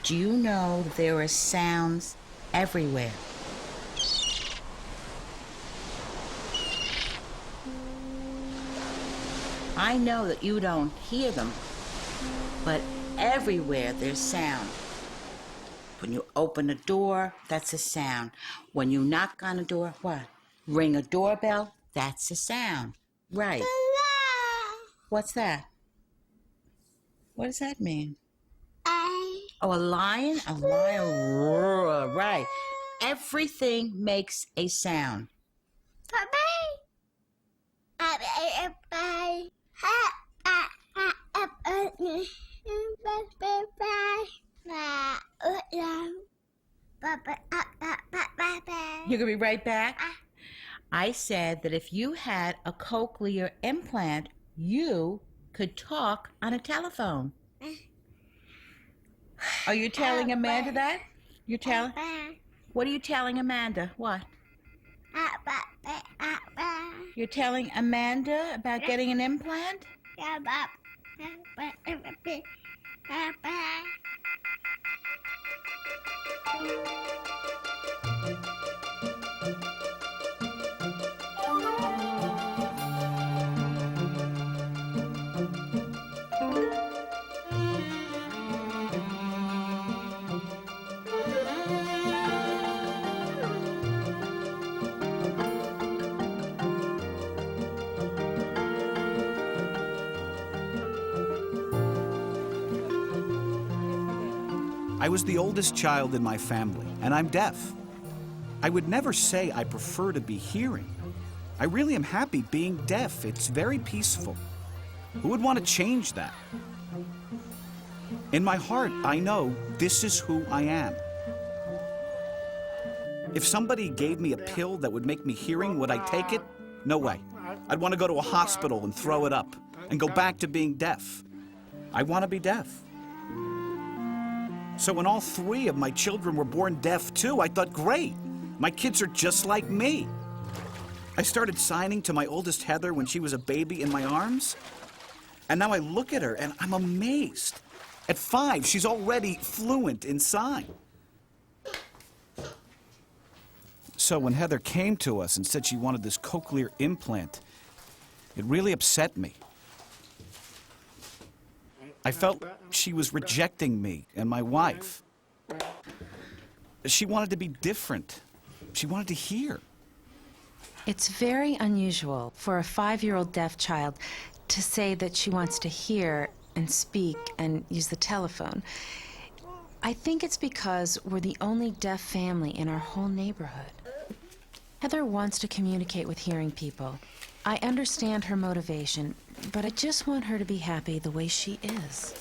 Do you know there are sounds everywhere? I know that you don't hear them, but everywhere there's sound. When you open a door, that's a sound. When you knock on a door, what? Ring a doorbell, that's a sound. Right. What's that? What does that mean? Oh, a lion? A lion roar, right. Everything makes a sound. You're gonna be right back? I said that if you had a cochlear implant, you could talk on a telephone. Are you telling Amanda that? You're telling? What are you telling Amanda? What? You're telling Amanda about getting an implant? I was the oldest child in my family, and I'm deaf. I would never say I prefer to be hearing. I really am happy being deaf. It's very peaceful. Who would want to change that? In my heart, I know this is who I am. If somebody gave me a pill that would make me hearing, would I take it? No way. I'd want to go to a hospital and throw it up and go back to being deaf. I want to be deaf. So when all 3 of my children were born deaf too, I thought, great, my kids are just like me. I started signing to my oldest Heather when she was a baby in my arms. And now I look at her and I'm amazed. At 5, she's already fluent in sign. So when Heather came to us and said she wanted this cochlear implant, it really upset me. I felt she was rejecting me and my wife. She wanted to be different. She wanted to hear. It's very unusual for a 5-year-old deaf child to say that she wants to hear and speak and use the telephone. I think it's because we're the only deaf family in our whole neighborhood. Heather wants to communicate with hearing people. I understand her motivation, but I just want her to be happy the way she is.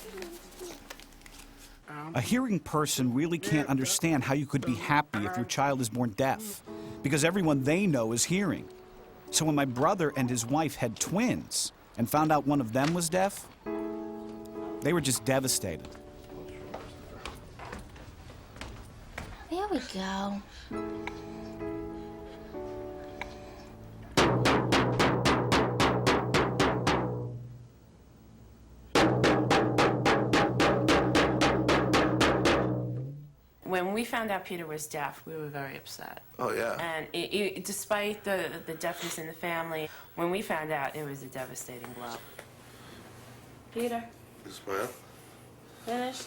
A hearing person really can't understand how you could be happy if your child is born deaf, because everyone they know is hearing. So when my brother and his wife had twins and found out one of them was deaf, they were just devastated. There we go. When we found out Peter was deaf, we were very upset. Oh, yeah. And despite the deafness in the family, when we found out, it was a devastating blow. Peter? Yes, ma'am. Finished?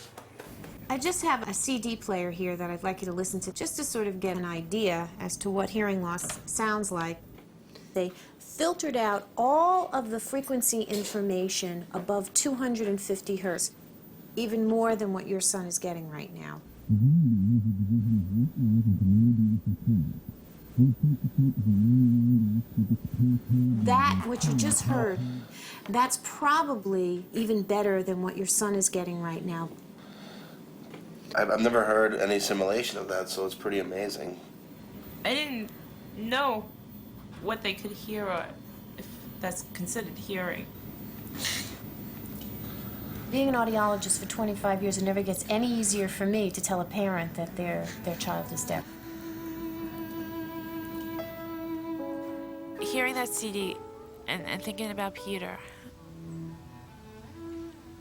I just have a CD player here that I'd like you to listen to, just to sort of get an idea as to what hearing loss sounds like. They filtered out all of the frequency information above 250 hertz, even more than what your son is getting right now. That, what you just heard, that's probably even better than what your son is getting right now. I've never heard any simulation of that, so it's pretty amazing. I didn't know what they could hear or if that's considered hearing. Being an audiologist for 25 years, it never gets any easier for me to tell a parent that their child is deaf. Hearing that CD and thinking about Peter,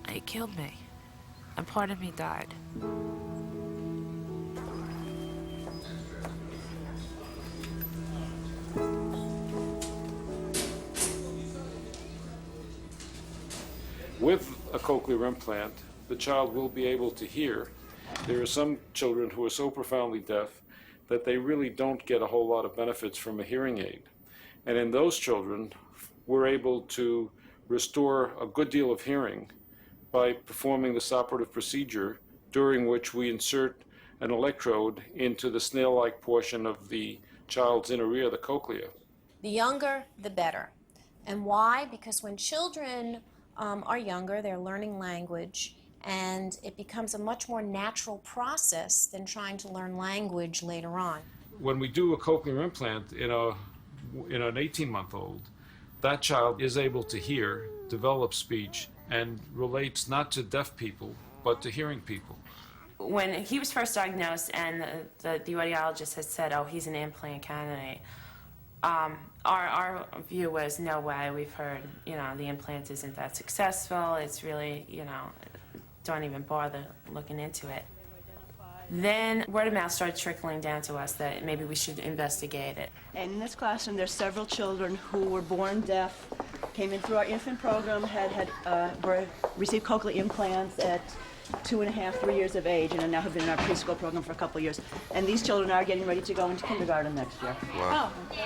it killed me. And part of me died. With a cochlear implant, the child will be able to hear. There are some children who are so profoundly deaf that they really don't get a whole lot of benefits from a hearing aid. And in those children, we're able to restore a good deal of hearing by performing this operative procedure, during which we insert an electrode into the snail-like portion of the child's inner ear, the cochlea. The younger, the better. And why? Because when children are younger, they're learning language, and it becomes a much more natural process than trying to learn language later on. When we do a cochlear implant in an 18-month-old, that child is able to hear, develop speech, and relates not to deaf people, but to hearing people. When he was first diagnosed and the audiologist had said, oh, he's an implant candidate, our view was, no way, we've heard, the implant isn't that successful, it's really, don't even bother looking into it. Then word of mouth started trickling down to us that maybe we should investigate it. And in this classroom, there's several children who were born deaf, came in through our infant program, received cochlear implants at 2.5, 3 years of age, and now have been in our preschool program for a couple of years. And these children are getting ready to go into kindergarten next year. Wow. Oh.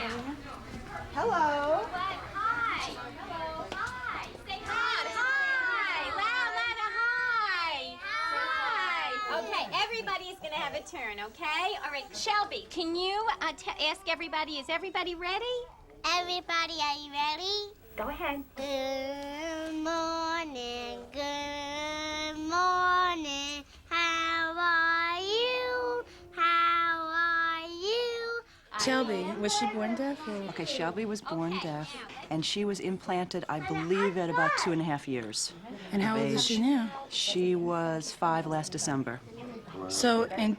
Hello. Hi. Hello. Hi. Say hi. Hi. Wow, Lana, hi. Hi. Okay, everybody's going to have a turn, okay? All right, Shelby, can you ask everybody, is everybody ready? Everybody, are you ready? Go ahead. Good morning, good morning. How are you? How are you? Shelby, was she born deaf? Okay, Shelby was born deaf, and she was implanted, I believe, at about 2.5 years. And how old is she now? She was 5 last December. So in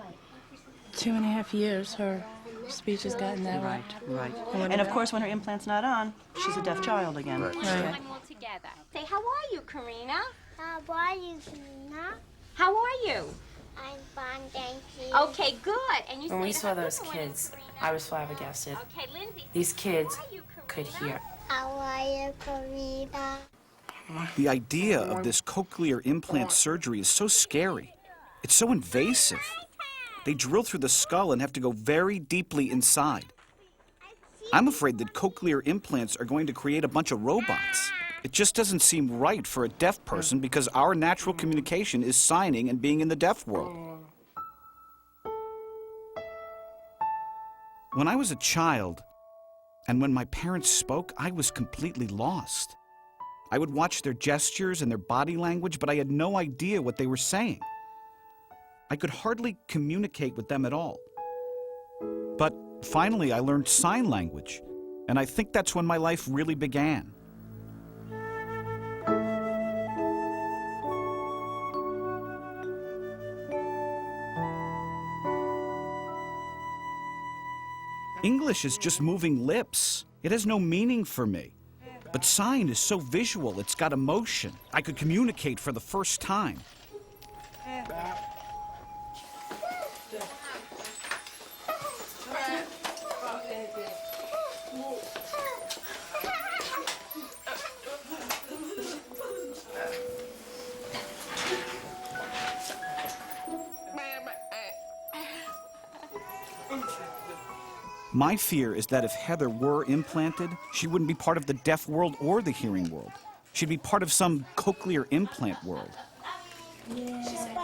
2.5 years, her speech has gotten that way. Right. And of course, when her implant's not on, she's a deaf child again. Right. Right. All together. Say, how are you, Karina? How are you, Karina? How are you? I'm fine, thank you. Okay, good. And you When we say to saw her, those "Good morning, kids, Karina." I was flabbergasted. Okay, Lindsay. These kids How are you, could Karina? hear. How are you, Karina? The idea of this cochlear implant surgery is so scary. It's so invasive. They drill through the skull and have to go very deeply inside. I'm afraid that cochlear implants are going to create a bunch of robots. It just doesn't seem right for a deaf person because our natural communication is signing and being in the deaf world. When I was a child, and when my parents spoke, I was completely lost. I would watch their gestures and their body language, but I had no idea what they were saying. I could hardly communicate with them at all. But finally, I learned sign language, and I think that's when my life really began. English is just moving lips. It has no meaning for me. But sign is so visual, it's got emotion. I could communicate for the first time. My fear is that if Heather were implanted, she wouldn't be part of the deaf world or the hearing world. She'd be part of some cochlear implant world.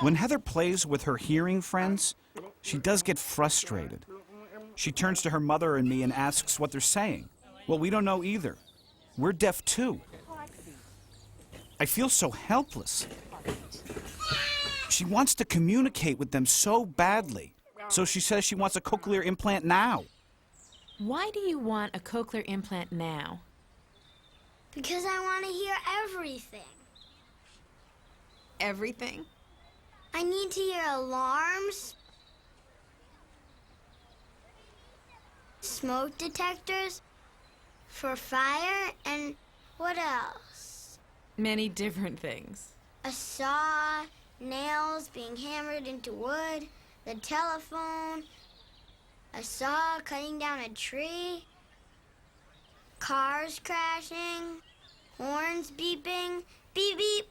When Heather plays with her hearing friends, she does get frustrated. She turns to her mother and me and asks what they're saying. Well, we don't know either. We're deaf too. I feel so helpless. She wants to communicate with them so badly, so she says she wants a cochlear implant now. Why do you want a cochlear implant now? Because I want to hear everything. Everything? I need to hear alarms, smoke detectors for fire, and what else? Many different things. A saw, nails being hammered into wood, the telephone, a saw cutting down a tree, cars crashing, horns beeping, beep beep,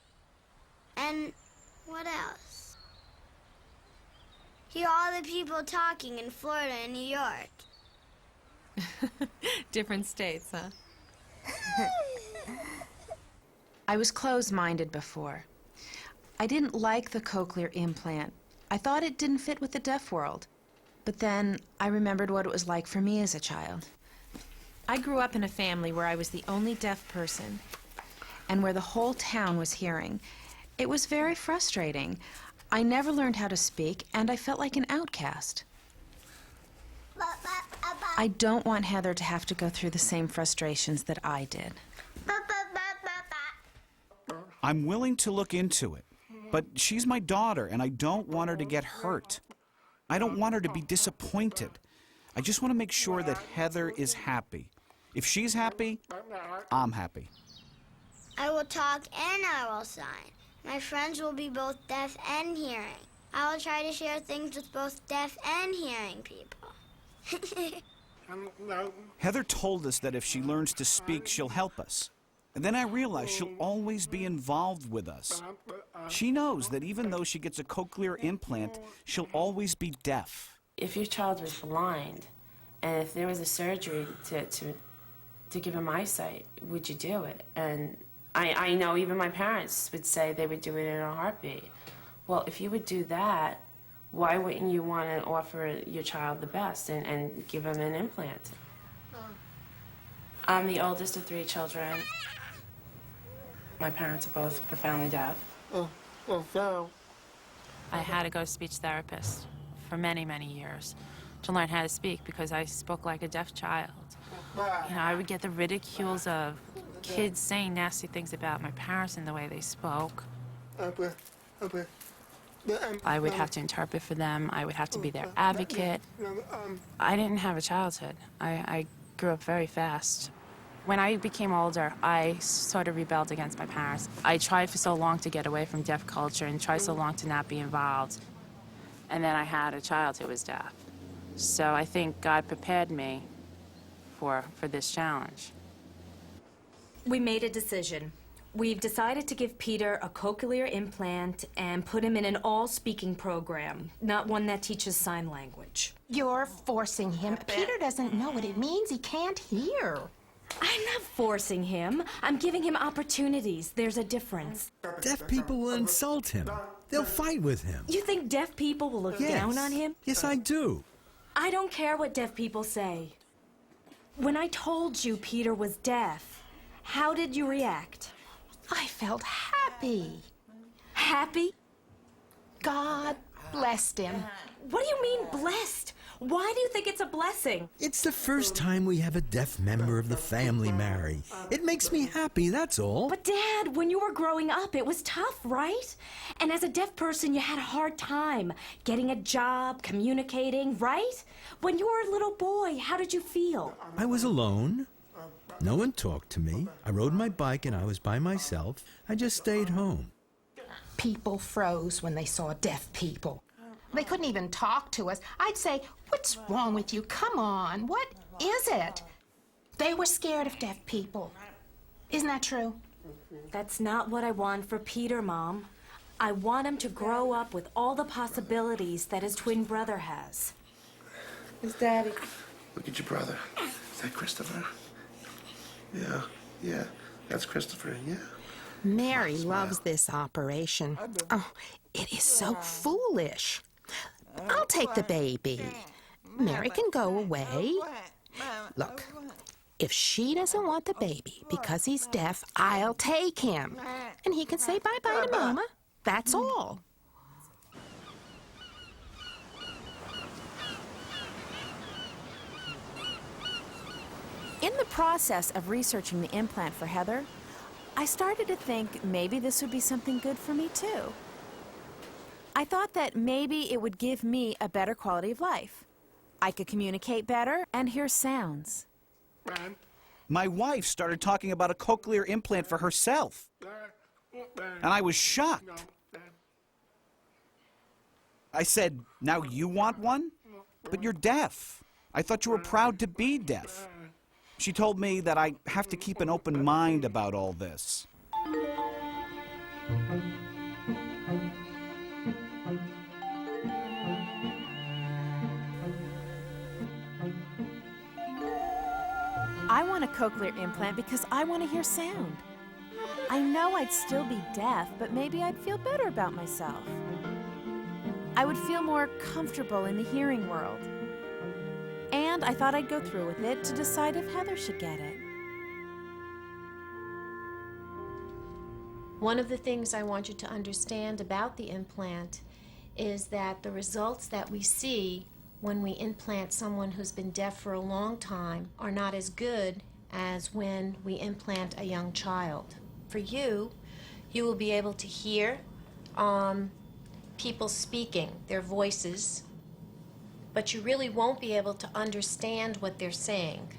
the people talking in Florida and New York. Different states, huh? I was closed-minded before. I didn't like the cochlear implant. I thought it didn't fit with the deaf world. But then I remembered what it was like for me as a child. I grew up in a family where I was the only deaf person and where the whole town was hearing. It was very frustrating. I never learned how to speak, and I felt like an outcast. I don't want Heather to have to go through the same frustrations that I did. I'm willing to look into it, but she's my daughter, and I don't want her to get hurt. I don't want her to be disappointed. I just want to make sure that Heather is happy. If she's happy, I'm happy. I will talk and I will sign. My friends will be both deaf and hearing. I will try to share things with both deaf and hearing people. Heather told us that if she learns to speak, she'll help us. And then I realized she'll always be involved with us. She knows that even though she gets a cochlear implant, she'll always be deaf. If your child was blind, and if there was a surgery to give him eyesight, would you do it? And I know even my parents would say they would do it in a heartbeat. Well, if you would do that, why wouldn't you want to offer your child the best and give him an implant? I'm the oldest of 3 children. My parents are both profoundly deaf. I had to go to speech therapist for many, many years to learn how to speak because I spoke like a deaf child. You know, I would get the ridicules of kids saying nasty things about my parents and the way they spoke. I would have to interpret for them. I would have to be their advocate. I didn't have a childhood. I grew up very fast. When I became older, I sort of rebelled against my parents. I tried for so long to get away from deaf culture and tried so long to not be involved. And then I had a child who was deaf. So I think God prepared me for this challenge. We made a decision. We've decided to give Peter a cochlear implant and put him in an all-speaking program, not one that teaches sign language. You're forcing him. Peter doesn't know what it means. He can't hear. I'm not forcing him. I'm giving him opportunities. There's a difference. Deaf people will insult him. They'll fight with him. You think deaf people will look down on him? Yes, I do. I don't care what deaf people say. When I told you Peter was deaf, how did you react? I felt happy. Happy? God blessed him. What do you mean, blessed? Why do you think it's a blessing? It's the first time we have a deaf member of the family marry. It makes me happy, that's all. But, Dad, when you were growing up, it was tough, right? And as a deaf person, you had a hard time getting a job, communicating, right? When you were a little boy, how did you feel? I was alone. No one talked to me. I rode my bike and I was by myself. I just stayed home. People froze when they saw deaf people. They couldn't even talk to us. I'd say, "What's wrong with you? Come on, what is it?" They were scared of deaf people. Isn't that true? That's not what I want for Peter, Mom. I want him to grow up with all the possibilities that his twin brother has. It's Daddy. Look at your brother. Is that Christopher? Yeah. That's Christopher, yeah. Mary loves this operation. Oh, it is so foolish. I'll take the baby. Mary can go away. Look, if she doesn't want the baby because he's deaf, I'll take him. And he can say bye-bye to Mama. That's all. In the process of researching the implant for Heather, I started to think maybe this would be something good for me too. I thought that maybe it would give me a better quality of life. I could communicate better and hear sounds. My wife started talking about a cochlear implant for herself, and I was shocked. I said, "Now you want one? But you're deaf. I thought you were proud to be deaf." She told me that I have to keep an open mind about all this. cochlear implant because I want to hear sound. I know I'd still be deaf, but maybe I'd feel better about myself. I would feel more comfortable in the hearing world. And I thought I'd go through with it to decide if Heather should get it. One of the things I want you to understand about the implant is that the results that we see when we implant someone who's been deaf for a long time are not as good as when we implant a young child. For you, you will be able to hear people speaking, their voices, but you really won't be able to understand what they're saying.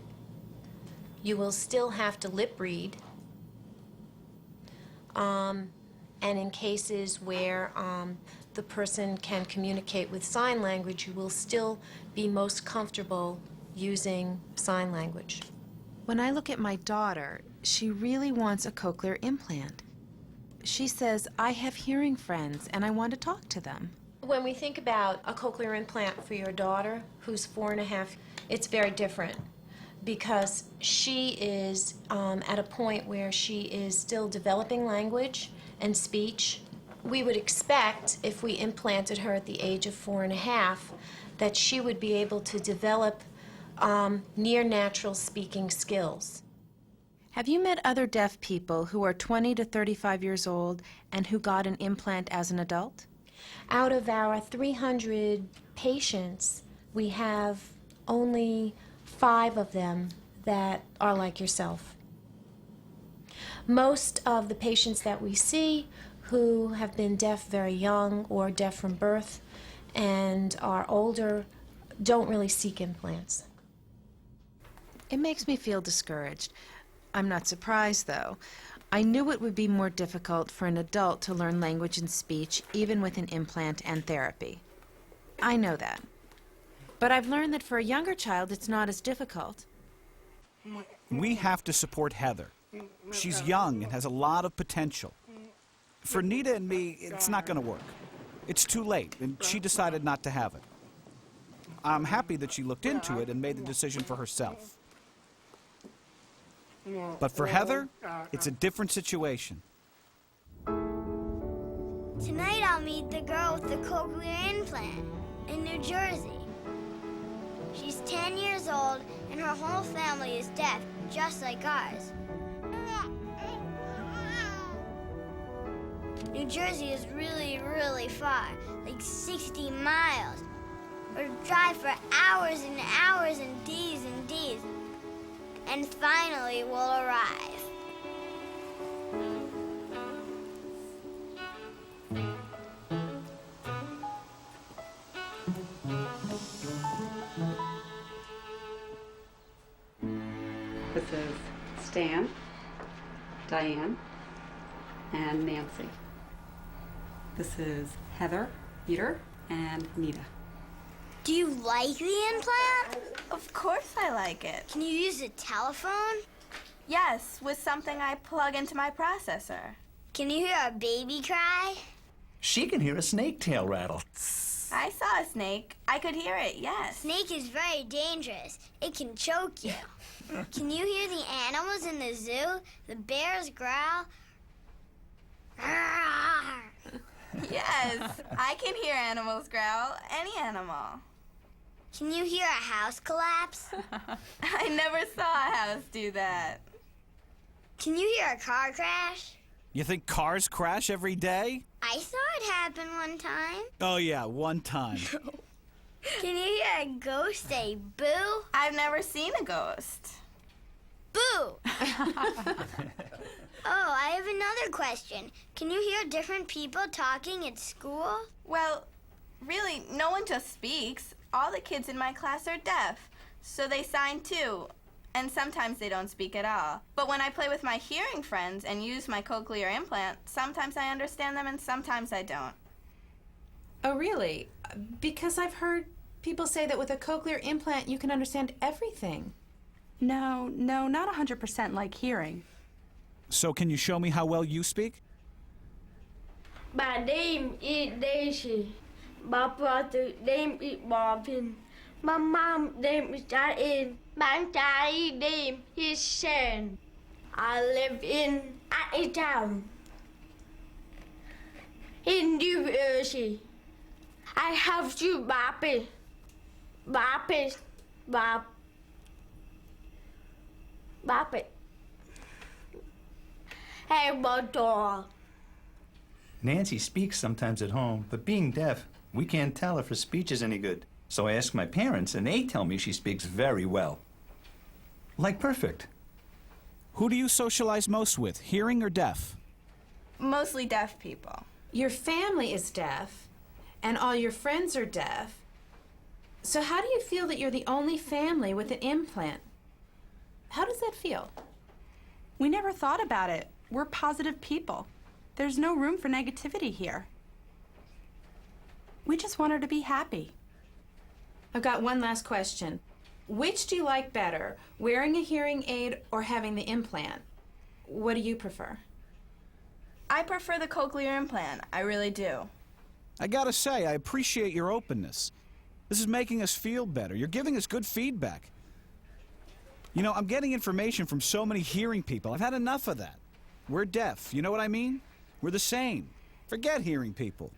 You will still have to lip read. And in cases where the person can communicate with sign language, you will still be most comfortable using sign language. When I look at my daughter, she really wants a cochlear implant. She says, I have hearing friends and I want to talk to them. When we think about a cochlear implant for your daughter, who's 4.5, it's very different because she is at a point where she is still developing language and speech. We would expect, if we implanted her at the age of 4.5, that she would be able to develop near natural speaking skills. Have you met other deaf people who are 20 to 35 years old and who got an implant as an adult? Out of our 300 patients, we have only 5 of them that are like yourself. Most of the patients that we see who have been deaf very young or deaf from birth and are older don't really seek implants. It makes me feel discouraged. I'm not surprised, though. I knew it would be more difficult for an adult to learn language and speech, even with an implant and therapy. I know that. But I've learned that for a younger child, it's not as difficult. We have to support Heather. She's young and has a lot of potential. For Nita and me, it's not going to work. It's too late, and she decided not to have it. I'm happy that she looked into it and made the decision for herself. But for Heather, it's a different situation. Tonight I'll meet the girl with the cochlear implant in New Jersey. She's 10 years old and her whole family is deaf, just like ours. New Jersey is really, really far, like 60 miles. We'll drive for hours and hours and days and days. And finally we'll arrive. This is Stan, Diane, and Nancy. This is Heather, Peter, and Nita. Do you like the implant? Of course I like it. Can you use a telephone? Yes, with something I plug into my processor. Can you hear a baby cry? She can hear a snake tail rattle. I saw a snake. I could hear it, yes. Snake is very dangerous. It can choke you. Can you hear the animals in the zoo? The bears growl. Yes, I can hear animals growl. Any animal. Can you hear a house collapse? I never saw a house do that. Can you hear a car crash? You think cars crash every day? I saw it happen one time. Oh yeah, one time. Can you hear a ghost say boo? I've never seen a ghost. Boo! Oh, I have another question. Can you hear different people talking at school? Well, really, no one just speaks. All the kids in my class are deaf, so they sign too. And sometimes they don't speak at all. But when I play with my hearing friends and use my cochlear implant, sometimes I understand them and sometimes I don't. Oh, really? Because I've heard people say that with a cochlear implant you can understand everything. No, not 100% like hearing. So can you show me how well you speak? Bà đêm ít đây chị, bà bà từ đêm ít bỏ pin, bà mam đêm ít trả in. Bạn trai name is Shane. I live in a town in New Jersey. I have two puppies. And one dog. Nancy speaks sometimes at home, but being deaf, we can't tell if her speech is any good. So I ask my parents, and they tell me she speaks very well. Like perfect. Who do you socialize most with, hearing or deaf? Mostly deaf people. Your family is deaf, and all your friends are deaf. So how do you feel that you're the only family with an implant? How does that feel? We never thought about it. We're positive people. There's no room for negativity here. We just want her to be happy. I've got one last question. Which do you like better, wearing a hearing aid or having the implant? What do you prefer? I prefer the cochlear implant. I really do. I gotta say, I appreciate your openness. This is making us feel better. You're giving us good feedback. You know, I'm getting information from so many hearing people. I've had enough of that. We're deaf, you know what I mean? We're the same. Forget hearing people.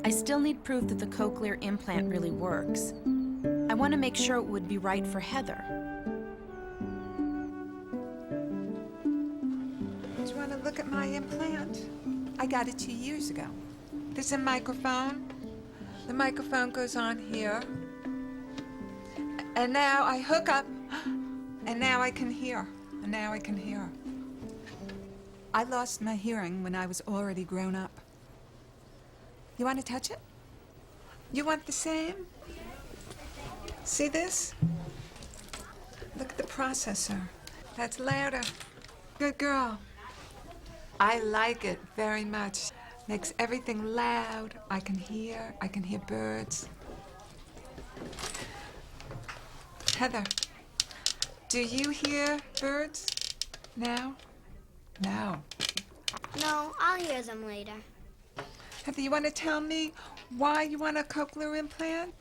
I still need proof that the cochlear implant really works. I want to make sure it would be right for Heather. Do you want to look at my implant? I got it 2 years ago. There's a microphone. The microphone goes on here. And now I hook up, and now I can hear. And now I can hear. I lost my hearing when I was already grown up. You want to touch it? You want the same? See this? Look at the processor. That's louder. Good girl. I like it very much. Makes everything loud. I can hear birds. Heather, do you hear birds now? No. No, I'll hear them later. Heather, you want to tell me why you want a cochlear implant?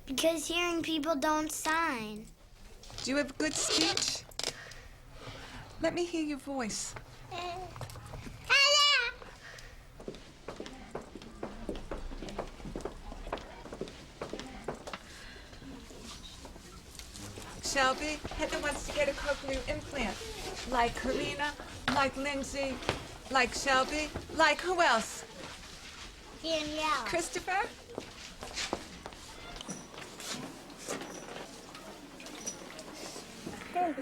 Because hearing people don't sign. Do you have good speech? Let me hear your voice. Shelby, Heather wants to get a cochlear implant. Like Karina, like Lindsay, like Shelby, like who else? Danielle. Christopher?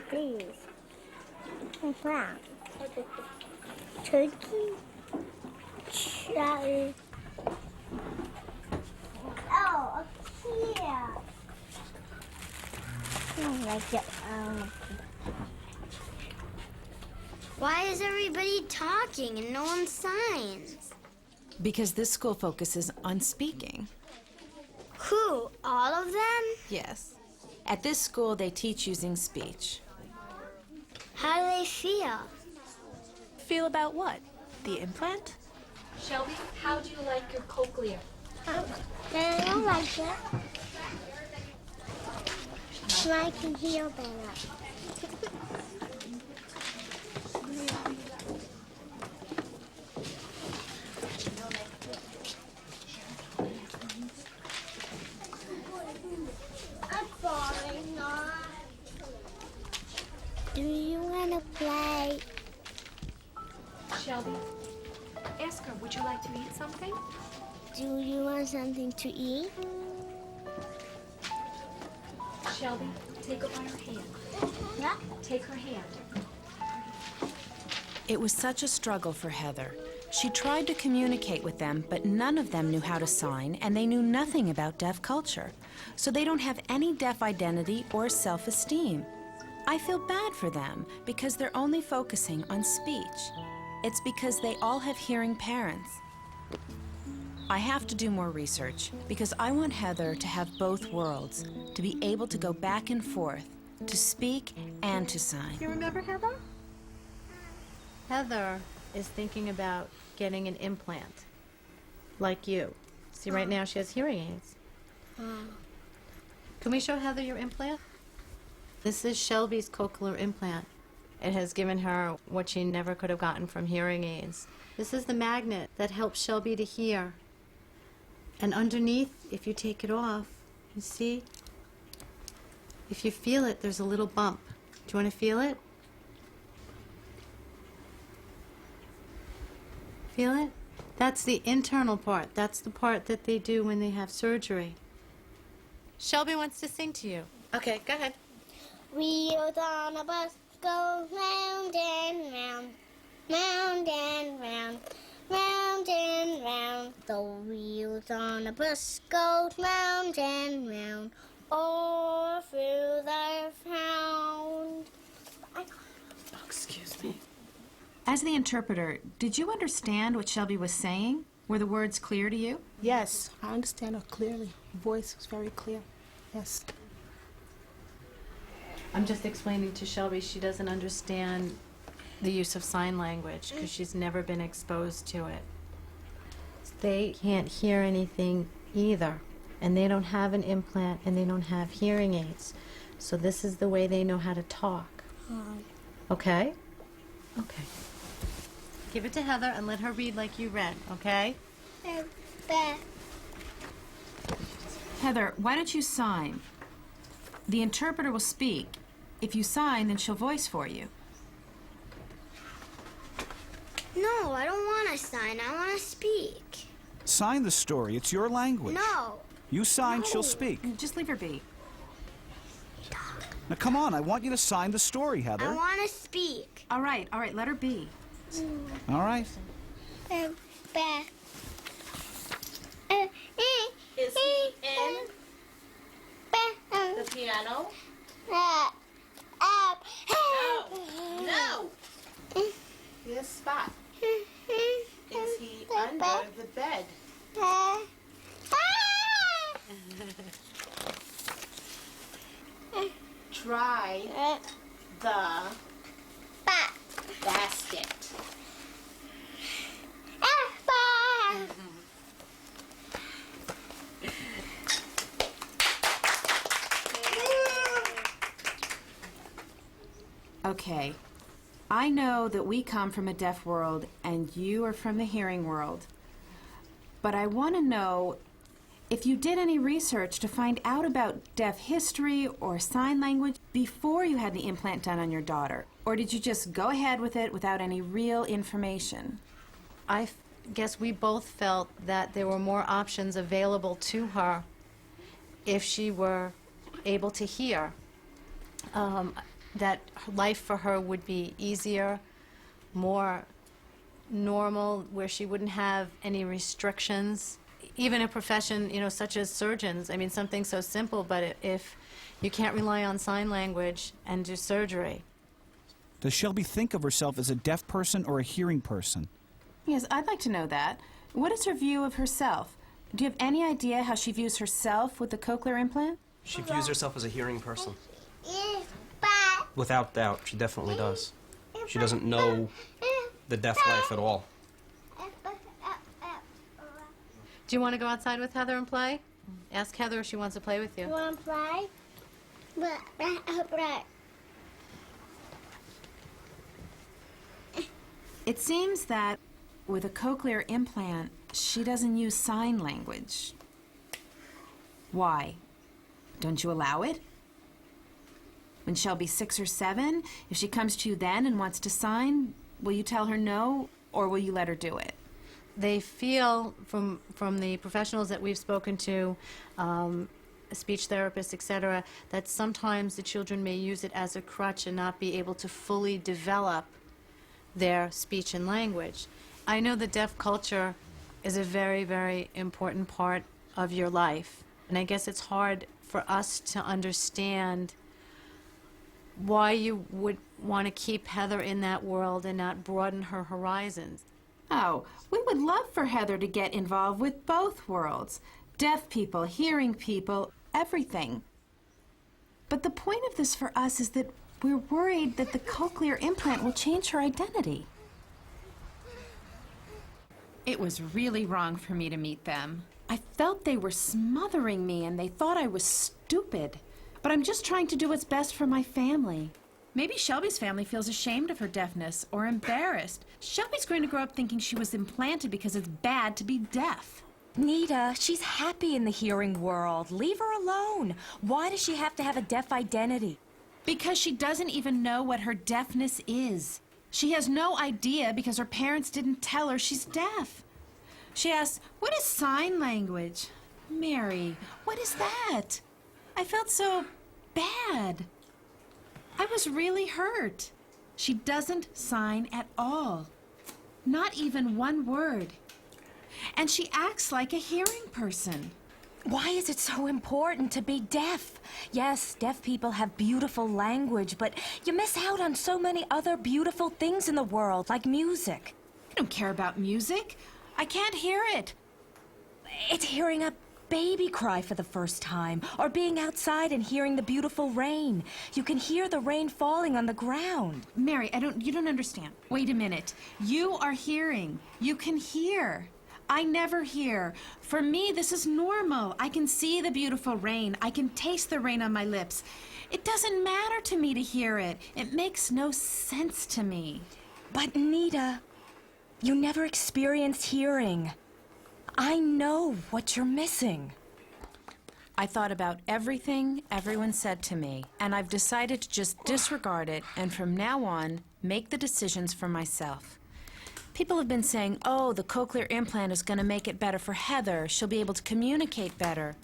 Please. Wow. Turkey. Cherry. Oh, here. I like it. Why is everybody talking and no one signs? Because this school focuses on speaking. Who? All of them? Yes. At this school, they teach using speech. How do they feel? Feel about what? The implant? Shelby, how do you like your cochlear? I don't like it. So I can hear better. I'm falling off. Do you want to play? Shelby, ask her, would you like to eat something? Do you want something to eat? Shelby, take her by her hand. What? Take her hand. It was such a struggle for Heather. She tried to communicate with them, but none of them knew how to sign, and they knew nothing about deaf culture. So they don't have any deaf identity or self-esteem. I feel bad for them because they're only focusing on speech. It's because they all have hearing parents. I have to do more research because I want Heather to have both worlds, to be able to go back and forth, to speak and to sign. You remember Heather? Heather is thinking about getting an implant, like you. See, right now she has hearing aids. Can we show Heather your implant? This is Shelby's cochlear implant. It has given her what she never could have gotten from hearing aids. This is the magnet that helps Shelby to hear. And underneath, if you take it off, you see? If you feel it, there's a little bump. Do you want to feel it? Feel it? That's the internal part. That's the part that they do when they have surgery. Shelby wants to sing to you. Okay, go ahead. Wheels on a bus go round and round, round and round, round and round. The wheels on a bus go round and round, all through the town. Oh, excuse me. As the interpreter, did you understand what Shelby was saying? Were the words clear to you? Yes, I understand her clearly. Her voice was very clear. Yes. I'm just explaining to Shelby she doesn't understand the use of sign language because she's never been exposed to it. They can't hear anything either, and they don't have an implant and they don't have hearing aids. So this is the way they know how to talk. Okay? Okay. Give it to Heather and let her read like you read, okay? Heather, why don't you sign? The interpreter will speak. If you sign, then she'll voice for you. No, I don't want to sign. I want to speak. Sign the story. It's your language. No. You sign, she'll speak. Just leave her be. Now, come on. I want you to sign the story, Heather. I want to speak. All right, let her be. All right. Is he in the piano? No. This spot. Is he under the bed? Try the basket. Okay. I know that we come from a deaf world and you are from the hearing world. But I want to know if you did any research to find out about deaf history or sign language before you had the implant done on your daughter. Or did you just go ahead with it without any real information? I guess we both felt that there were more options available to her if she were able to hear. That life for her would be easier, more normal, where she wouldn't have any restrictions. Even a profession, such as surgeons, I mean, something so simple, but if you can't rely on sign language and do surgery. Does Shelby think of herself as a deaf person or a hearing person? Yes, I'd like to know that. What is her view of herself? Do you have any idea how she views herself with the cochlear implant? She views herself as a hearing person. Without doubt, she definitely does. She doesn't know the deaf life at all. Do you want to go outside with Heather and play? Ask Heather if she wants to play with you. You want to play? It seems that with a cochlear implant, she doesn't use sign language. Why? Don't you allow it? When Shelby's 6 or 7, if she comes to you then and wants to sign, will you tell her no, or will you let her do it? They feel from the professionals that we've spoken to, speech therapists, etc., that sometimes the children may use it as a crutch and not be able to fully develop their speech and language. I know the deaf culture is a very, very important part of your life, and I guess it's hard for us to understand why you would want to keep Heather in that world and not broaden her horizons. Oh, we would love for Heather to get involved with both worlds. Deaf people, hearing people, everything. But the point of this for us is that we're worried that the cochlear implant will change her identity. It was really wrong for me to meet them. I felt they were smothering me and they thought I was stupid. But I'm just trying to do what's best for my family. Maybe Shelby's family feels ashamed of her deafness or embarrassed. Shelby's going to grow up thinking she was implanted because it's bad to be deaf. Nita, she's happy in the hearing world. Leave her alone. Why does she have to have a deaf identity? Because she doesn't even know what her deafness is. She has no idea because her parents didn't tell her she's deaf. She asks, "What is sign language?" Mary, what is that? I felt so bad. I was really hurt. She doesn't sign at all. Not even one word. And she acts like a hearing person. Why is it so important to be deaf? Yes, deaf people have beautiful language, but you miss out on so many other beautiful things in the world, like music. I don't care about music. I can't hear it. It's hearing a baby cry for the first time, or being outside and hearing the beautiful rain. You can hear the rain falling on the ground. Mary, you don't understand. Wait a minute. You are hearing. You can hear. I never hear. For me, this is normal. I can see the beautiful rain. I can taste the rain on my lips. It doesn't matter to me to hear it. It makes no sense to me. But Nita, you never experienced hearing. I know what you're missing. I thought about everything everyone said to me, and I've decided to just disregard it and from now on make the decisions for myself. People have been saying, "Oh, the cochlear implant is going to make it better for Heather. She'll be able to communicate better."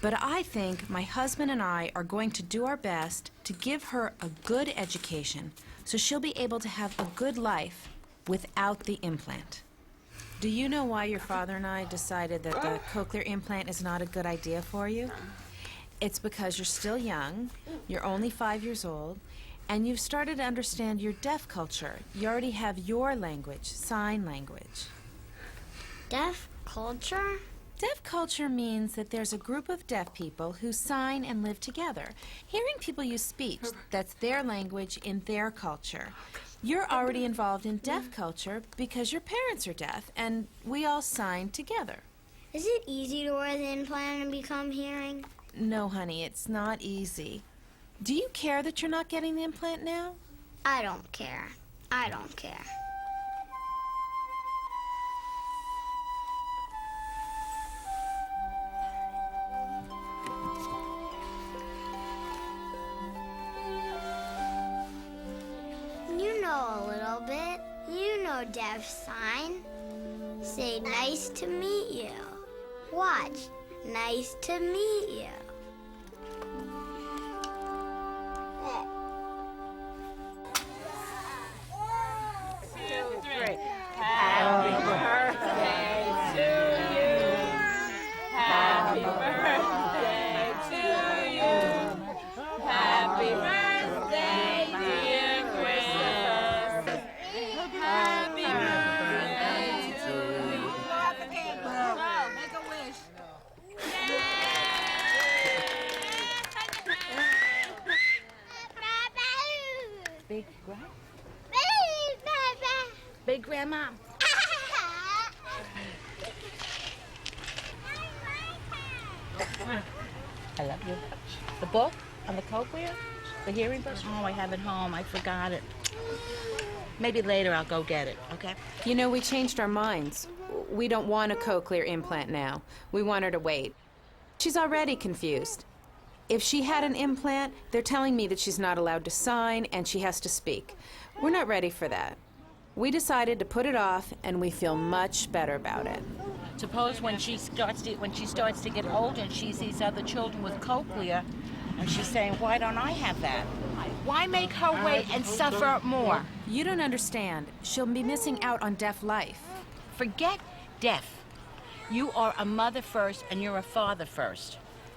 But I think my husband and I are going to do our best to give her a good education so she'll be able to have a good life without the implant. Do you know why your father and I decided that the cochlear implant is not a good idea for you? It's because you're still young, you're only 5 years old, and you've started to understand your deaf culture. You already have your language, sign language. Deaf culture? Deaf culture means that there's a group of deaf people who sign and live together. Hearing people use speech, that's their language in their culture. You're already involved in deaf culture because your parents are deaf, and we all sign together. Is it easy to wear the implant and become hearing? No, honey, it's not easy. Do you care that you're not getting the implant now? I don't care. I don't care. You know a little bit. You know deaf sign. Say nice to meet you. Watch. Nice to meet you. Happy birthday to you. Happy birthday to you. Happy birthday, dear Chris. Happy birthday to you. Make a wish. Big grandma. Big grandma. I love you. The book on the coclear? The hearing book? Oh, I have it home. I forgot it. Maybe later I'll go get it, okay? You know, we changed our minds. We don't want a cochlear implant now. We want her to wait. She's already confused. If she had an implant, they're telling me that she's not allowed to sign and she has to speak. We're not ready for that. We decided to put it off, and we feel much better about it. Suppose when she starts to get older and she sees other children with cochlea, and she's saying, "Why don't I have that?" Why make her wait and suffer more? You don't understand. She'll be missing out on deaf life. Forget deaf. You are a mother first, and you're a father first.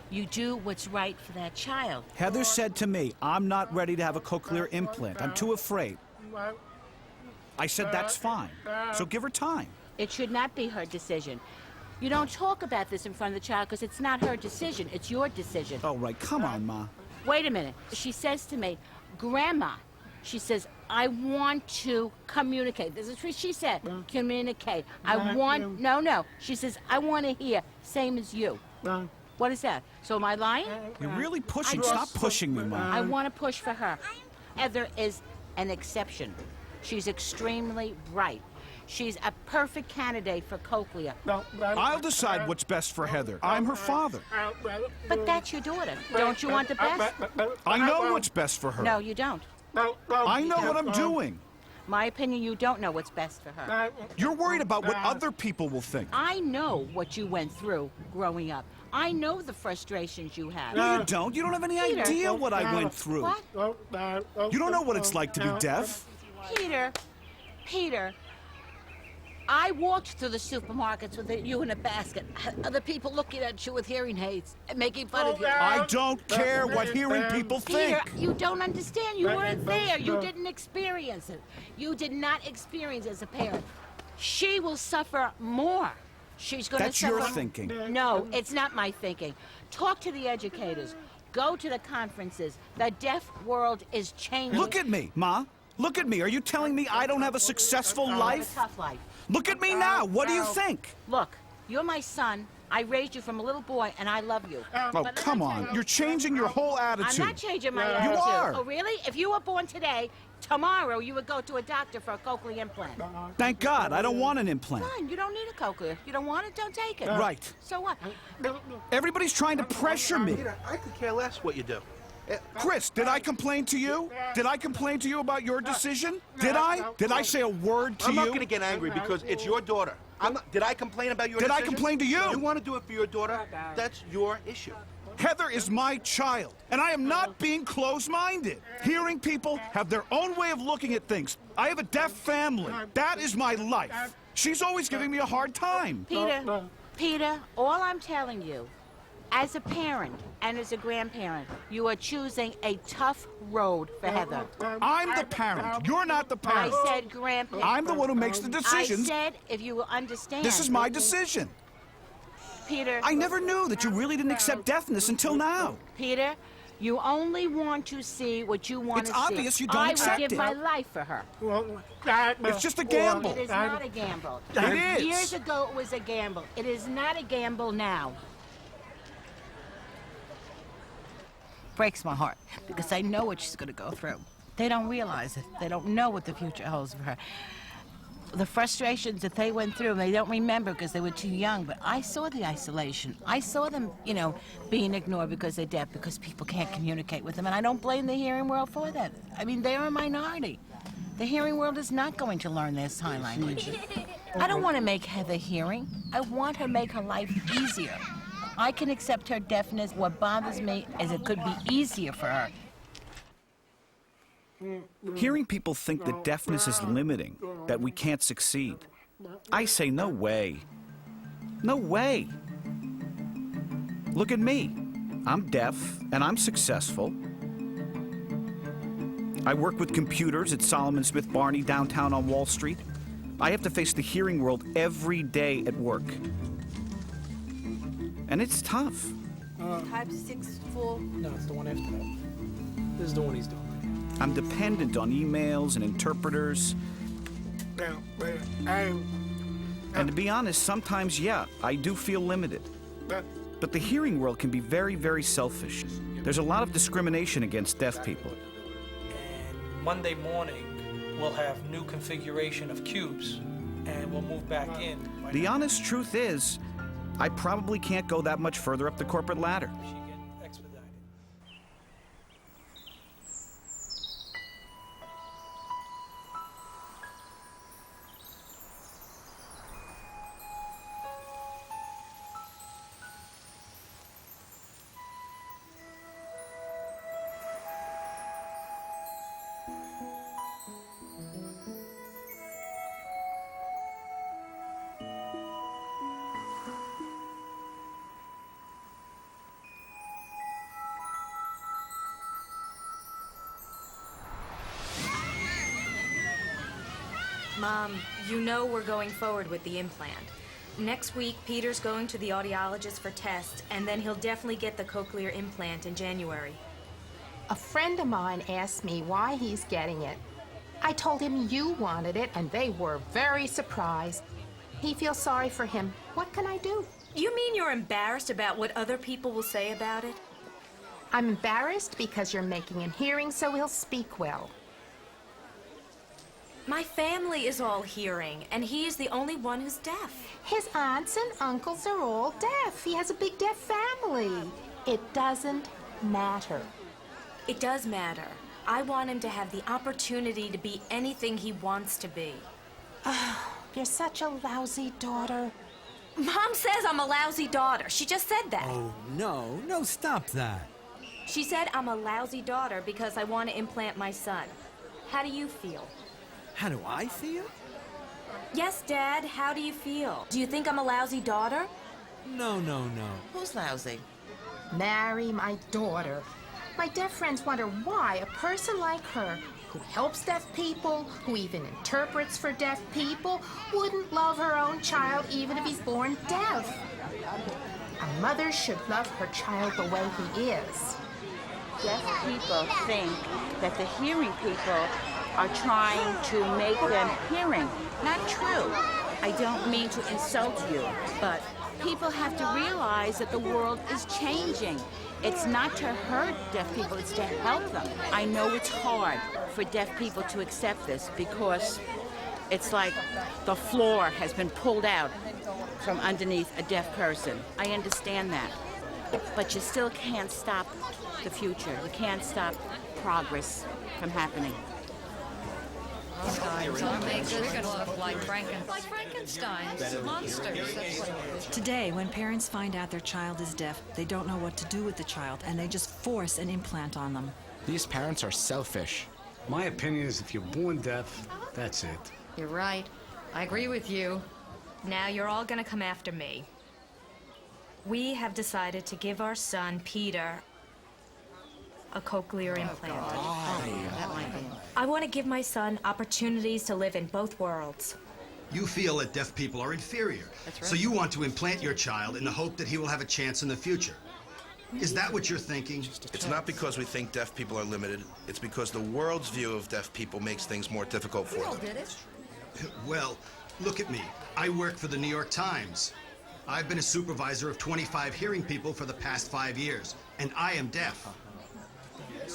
You do what's right for that child. Heather said to me, "I'm not ready to have a cochlear implant. I'm too afraid." I said, "That's fine. So give her time." It should not be her decision. You don't talk about this in front of the child because it's not her decision. It's your decision. Oh, right. Come on, Ma. Wait a minute. She says to me, "Grandma, She says, I want to communicate. This is what she said. Communicate. No. She says, I want to hear. Same as you. What is that? So am I lying? You're really pushing. Stop pushing me, Mom. I want to push for her. Heather is an exception. She's extremely bright. She's a perfect candidate for coclear. I'll decide what's best for Heather. I'm her father. But that's your daughter. Don't you want the best? I know what's best for her. No, you don't. I know what I'm doing. My opinion, you don't know what's best for her. You're worried about what other people will think. I know what you went through growing up. I know the frustrations you had. No, you don't. You don't have any idea what I went through. What? You don't know what it's like to be deaf. Peter, I walked through the supermarkets with you in a basket. Other people looking at you with hearing aids and making fun of you. I don't care what hearing people think. Peter, you don't understand. You weren't there. You didn't experience it. You did not experience it as a parent. She will suffer more. She's going to suffer. That's your thinking. No, it's not my thinking. Talk to the educators. Go to the conferences. The deaf world is changing. Look at me, Ma. Look at me. Are you telling me I don't have a successful life? A tough life. Look at me now. What do you think? Look, you're my son. I raised you from a little boy, and I love you. Oh, come on. You're changing your whole attitude. I'm not changing my attitude. You are. Oh, really? If you were born today, tomorrow you would go to a doctor for a cochlear implant. Thank God. I don't want an implant. Fine, you don't need a cochlear. You don't want it, don't take it. Right. So what? Everybody's trying to pressure me. Peter, I could care less what you do. Chris, did I complain to you? Did I complain to you about your decision? Did I? Did I say a word to you? I'm not going to get angry because it's your daughter. Did I complain about your decision? Did I complain to you? You want to do it for your daughter? That's your issue. Heather is my child, and I am not being closed-minded. Hearing people have their own way of looking at things. I have a deaf family. That is my life. She's always giving me a hard time. Peter, all I'm telling you, as a parent and as a grandparent, you are choosing a tough road for Heather. I'm the parent. You're not the parent. I said grandparent. I'm the one who makes the decisions. I said if you will understand. This is my decision. Peter. I never knew that you really didn't accept deafness until now. Peter, you only want to see what you want to see. It's obvious you don't accept it. I would give my life for her. It's just a gamble. It is not a gamble. It is. Years ago it was a gamble. It is not a gamble now. Breaks my heart because I know what she's going to go through. They don't realize it. They don't know what the future holds for her. The frustrations that they went through, they don't remember because they were too young, but I saw the isolation. I saw them, being ignored because they're deaf, because people can't communicate with them, and I don't blame the hearing world for that. I mean, they're a minority. The hearing world is not going to learn their sign language. I don't want to make Heather hearing. I want her to make her life easier. I can accept her deafness. What bothers me is it could be easier for her. Hearing people think that deafness is limiting, that we can't succeed. I say no way. No way. Look at me. I'm deaf, and I'm successful. I work with computers at Solomon Smith Barney downtown on Wall Street. I have to face the hearing world every day at work. And it's tough. Type 6-4. No, it's the one after that. This is the one he's doing. I'm dependent on emails and interpreters. And to be honest, sometimes, yeah, I do feel limited. But the hearing world can be very, very selfish. There's a lot of discrimination against deaf people. And Monday morning, we'll have new configuration of cubes, and we'll move back in. The honest truth is, I probably can't go that much further up the corporate ladder. Mom, you know we're going forward with the implant. Next week, Peter's going to the audiologist for tests, and then he'll definitely get the cochlear implant in January. A friend of mine asked me why he's getting it. I told him you wanted it, and they were very surprised. He feels sorry for him. What can I do? You mean you're embarrassed about what other people will say about it? I'm embarrassed because you're making him hearing so he'll speak well. My family is all hearing, and he is the only one who's deaf. His aunts and uncles are all deaf. He has a big deaf family. It doesn't matter. It does matter. I want him to have the opportunity to be anything he wants to be. Oh, you're such a lousy daughter. Mom says I'm a lousy daughter. She just said that. Oh, no, stop that. She said I'm a lousy daughter because I want to implant my son. How do you feel? How do I feel? Yes, Dad, how do you feel? Do you think I'm a lousy daughter? No. Who's lousy? Marry my daughter. My deaf friends wonder why a person like her, who helps deaf people, who even interprets for deaf people, wouldn't love her own child even if he's born deaf. A mother should love her child the way he is. Deaf people think that the hearing people are trying to make them hearing. Not true. I don't mean to insult you, but people have to realize that the world is changing. It's not to hurt deaf people, it's to help them. I know it's hard for deaf people to accept this because it's like the floor has been pulled out from underneath a deaf person. I understand that. But you still can't stop the future. You can't stop progress from happening. They're gonna look like Frankenstein's monsters. That's what it is. Today, when parents find out their child is deaf, they don't know what to do with the child, and they just force an implant on them. These parents are selfish. My opinion is if you're born deaf, that's it. You're right. I agree with you. Now you're all gonna come after me. We have decided to give our son, Peter, a cochlear implant. I want to give my son opportunities to live in both worlds. You feel that deaf people are inferior. That's right. So you want to implant your child in the hope that he will have a chance in the future. Is that what you're thinking? It's not because we think deaf people are limited. It's because the world's view of deaf people makes things more difficult for them. Well, look at me. I work for the New York Times. I've been a supervisor of 25 hearing people for the past 5 years, and I am deaf.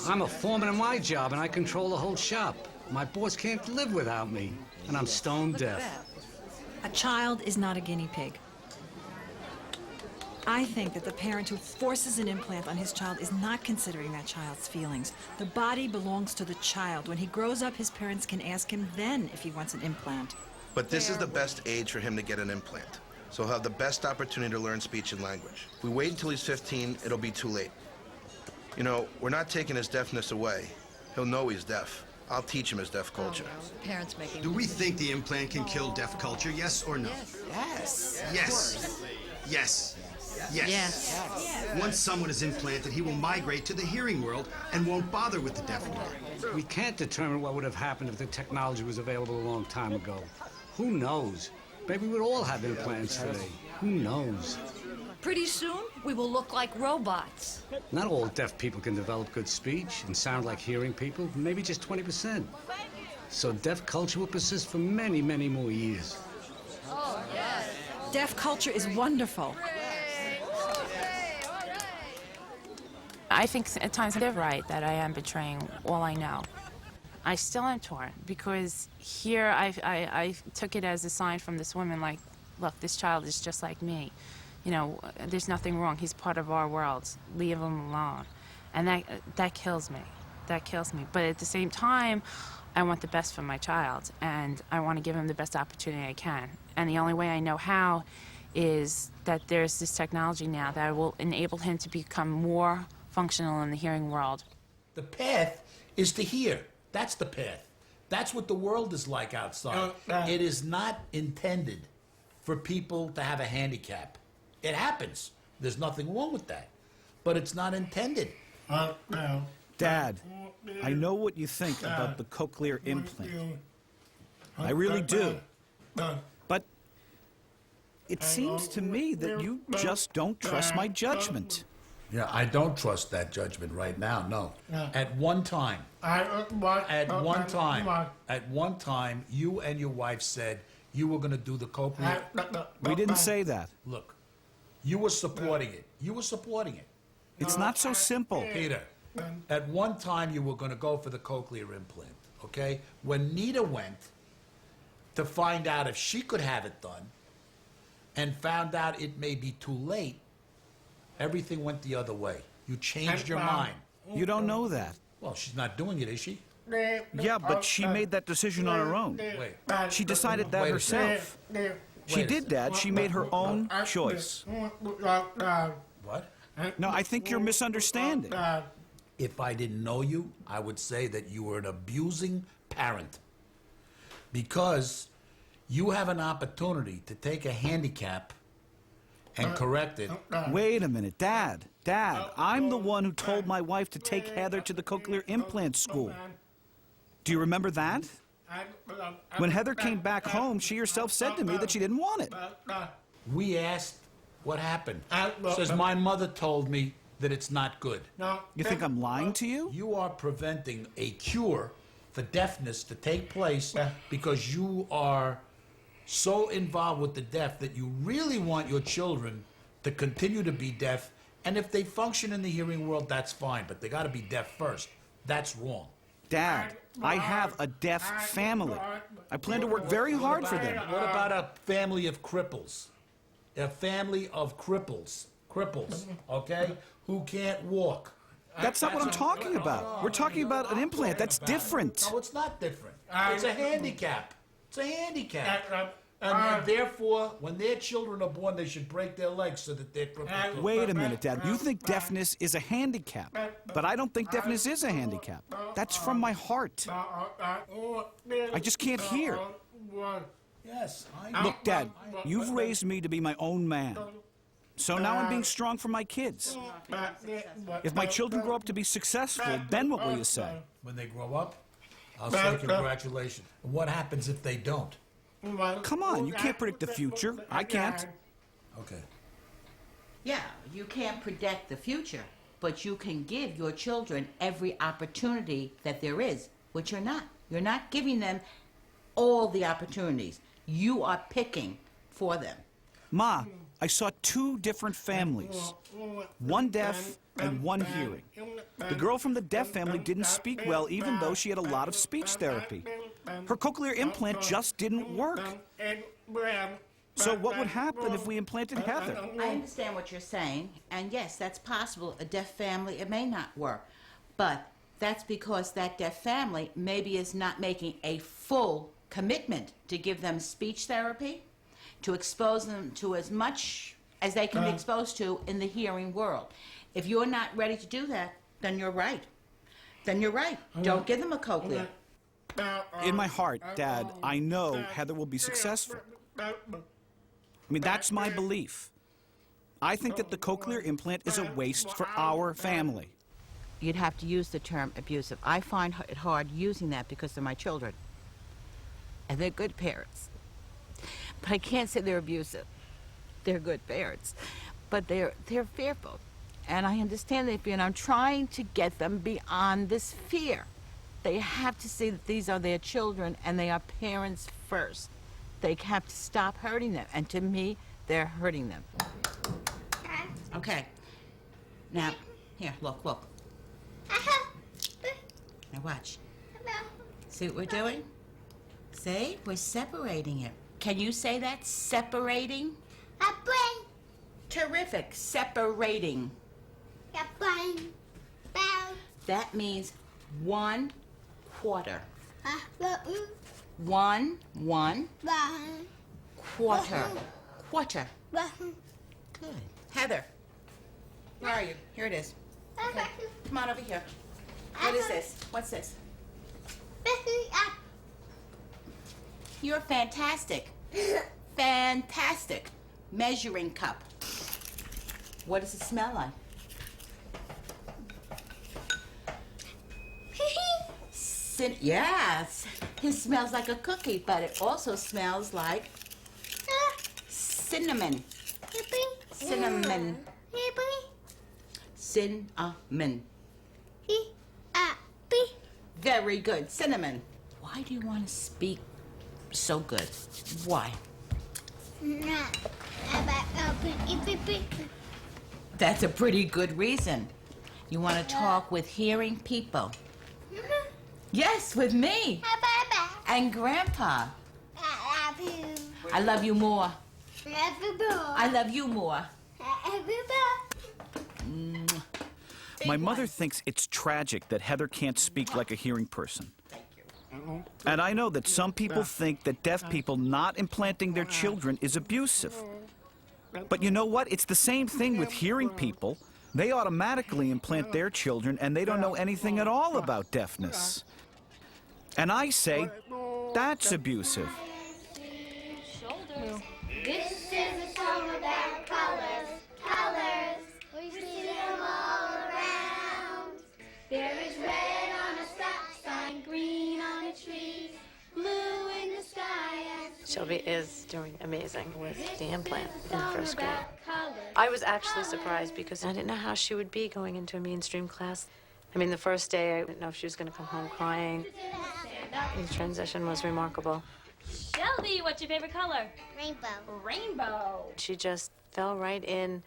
I'm a foreman in my job, and I control the whole shop. My boss can't live without me, and I'm stone deaf. A child is not a guinea pig. I think that the parent who forces an implant on his child is not considering that child's feelings. The body belongs to the child. When he grows up, his parents can ask him then if he wants an implant. But this is the best age for him to get an implant. So he'll have the best opportunity to learn speech and language. If we wait until he's 15, it'll be too late. You know, we're not taking his deafness away. He'll know he's deaf. I'll teach him his deaf culture. Parents making. Do we think the implant can kill deaf culture, yes or no? Yes. Yes. Yes. Yes. Once someone is implanted, he will migrate to the hearing world and won't bother with the deaf world. We can't determine what would have happened if the technology was available a long time ago. Who knows? Maybe we'd all have implants today. Who knows? Pretty soon, we will look like robots. Not all deaf people can develop good speech and sound like hearing people, maybe just 20%. So deaf culture will persist for many, many more years. Oh, yes. Deaf culture is wonderful. I think at times they're right that I am betraying all I know. I still am torn because here I took it as a sign from this woman like, look, this child is just like me. You know, there's nothing wrong. He's part of our world. Leave him alone. And that kills me. That kills me. But at the same time, I want the best for my child, and I want to give him the best opportunity I can. And the only way I know how is that there's this technology now that will enable him to become more functional in the hearing world. The path is to hear. That's the path. That's what the world is like outside. It is not intended for people to have a handicap. It happens. There's nothing wrong with that. But it's not intended. Dad, I know what you think about the cochlear implant. I really do. But it seems to me that you just don't trust my judgment. Yeah, I don't trust that judgment right now, no. At one time, you and your wife said you were going to do the coclear. We didn't say that. Look, you were supporting it. You were supporting it. It's not so simple. Peter, at one time you were going to go for the cochlear implant, okay? When Nita went to find out if she could have it done and found out it may be too late, everything went the other way. You changed your mind. You don't know that. Well, she's not doing it, is she? Yeah, but she made that decision on her own. Wait. She decided that herself. She did that. She made her own choice. What? No, I think you're misunderstanding. If I didn't know you, I would say that you were an abusing parent. Because you have an opportunity to take a handicap and correct it. Wait a minute, Dad. Dad, I'm the one who told my wife to take Heather to the cochlear implant school. Do you remember that? When Heather came back home, she herself said to me that she didn't want it. We asked what happened. Says my mother told me that it's not good. You think I'm lying to you? You are preventing a cure for deafness to take place because you are so involved with the deaf that you really want your children to continue to be deaf, and if they function in the hearing world, that's fine, but they got to be deaf first. That's wrong. Dad, I have a deaf family. I plan to work very hard for them. What about a family of cripples? A family of cripples, okay, who can't walk. That's not what I'm talking about. We're talking about an implant. That's different. No, it's not different. It's a handicap. It's a handicap. And therefore, when their children are born, they should break their legs so that they're crippled. Wait a minute, Dad. You think deafness is a handicap, but I don't think deafness is a handicap. That's from my heart. I just can't hear. Yes, Look, Dad, you've raised me to be my own man. So now I'm being strong for my kids. If my children grow up to be successful, then what will you say? When they grow up, I'll say congratulations. What happens if they don't? Come on, you can't predict the future. I can't. Okay. Yeah, you can't predict the future, but you can give your children every opportunity that there is, which you're not. You're not giving them all the opportunities. You are picking for them. Ma, I saw two different families. One deaf and one hearing. The girl from the deaf family didn't speak well even though she had a lot of speech therapy. Her cochlear implant just didn't work. So what would happen if we implanted Heather? I understand what you're saying, and yes, that's possible. A deaf family, it may not work, but that's because that deaf family maybe is not making a full commitment to give them speech therapy, to expose them to as much as they can be exposed to in the hearing world. If you're not ready to do that, then you're right. Then you're right. Don't give them a cochlear. In my heart, Dad, I know Heather will be successful. I mean, that's my belief. I think that the cochlear implant is a waste for our family. You'd have to use the term abusive. I find it hard using that because they're my children. And they're good parents. But I can't say they're abusive. They're good parents. But they're fearful. And I understand their fear, and I'm trying to get them beyond this fear. They have to see that these are their children and they are parents first. They have to stop hurting them. And to me, they're hurting them. Okay. Now, here, look. Now watch. See what we're doing? See? We're separating it. Can you say that? Separating? Terrific. Separating. That means 1/4. 1 quarter. Quarter. Good. Heather, where are you? Here it is. Okay. Come on over here. What is this? What's this? You're fantastic. Fantastic. Measuring cup. What does it smell like? Yes. It smells like a cookie, but it also smells like cinnamon. Cinnamon. Cinnamon. E-A-B. Very good. Cinnamon. Why do you want to speak so good? Why? That's a pretty good reason. You want to talk with hearing people. Yes, with me. And Grandpa. I love you more. I love you more. My mother thinks it's tragic that Heather can't speak like a hearing person. And I know that some people think that deaf people not implanting their children is abusive. But you know what? It's the same thing with hearing people. They automatically implant their children and they don't know anything at all about deafness. And I say, that's abusive. This is a song about colors, colors. We see them all around. There is red on a stop sign, green on a tree, blue in the sky. Shelby is doing amazing with the implant in first grade. I was actually surprised because I didn't know how she would be going into a mainstream class. I mean, the first day, I didn't know if she was going to come home crying. The transition was remarkable. Shelby, what's your favorite color? Rainbow. Rainbow. She just fell right in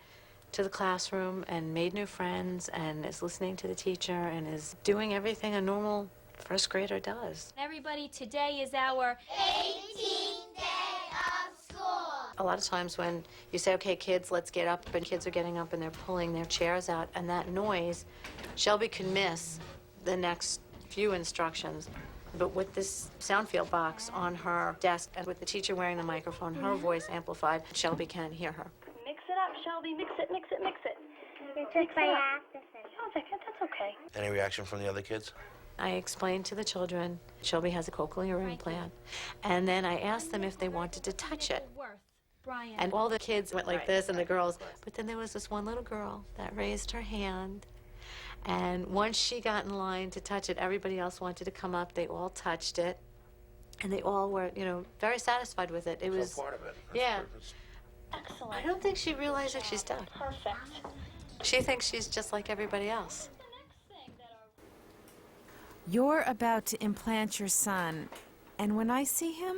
to the classroom and made new friends and is listening to the teacher and is doing everything a normal first grader does. Everybody, today is our 18th day of school. A lot of times when you say, okay, kids, let's get up, and kids are getting up and they're pulling their chairs out, and that noise, Shelby can miss the next few instructions. But with this sound field box on her desk and with the teacher wearing the microphone, her voice amplified, Shelby can hear her. Mix it up, Shelby. Mix it, mix it, mix it. You took my accent. Oh, that's okay. Any reaction from the other kids? I explained to the children, Shelby has a cochlear implant, and then I asked them if they wanted to touch it. And all the kids went like this, and the girls, but then there was this one little girl that raised her hand. And once she got in line to touch it, everybody else wanted to come up. They all touched it, and they all were, you know, very satisfied with it. It was part of it. Yeah. Excellent. I don't think she realized that she's deaf. Perfect. She thinks she's just like everybody else. You're about to implant your son, and when I see him,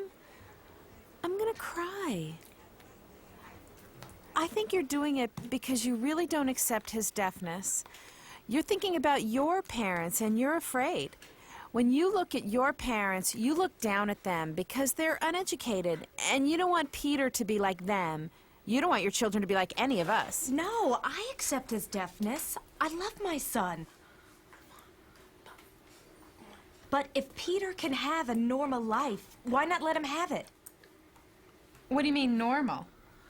I'm gonna cry. I think you're doing it because you really don't accept his deafness. You're thinking about your parents and you're afraid. When you look at your parents, you look down at them because they're uneducated and you don't want Peter to be like them. You don't want your children to be like any of us. No, I accept his deafness. I love my son. But if Peter can have a normal life, why not let him have it? What do you mean normal?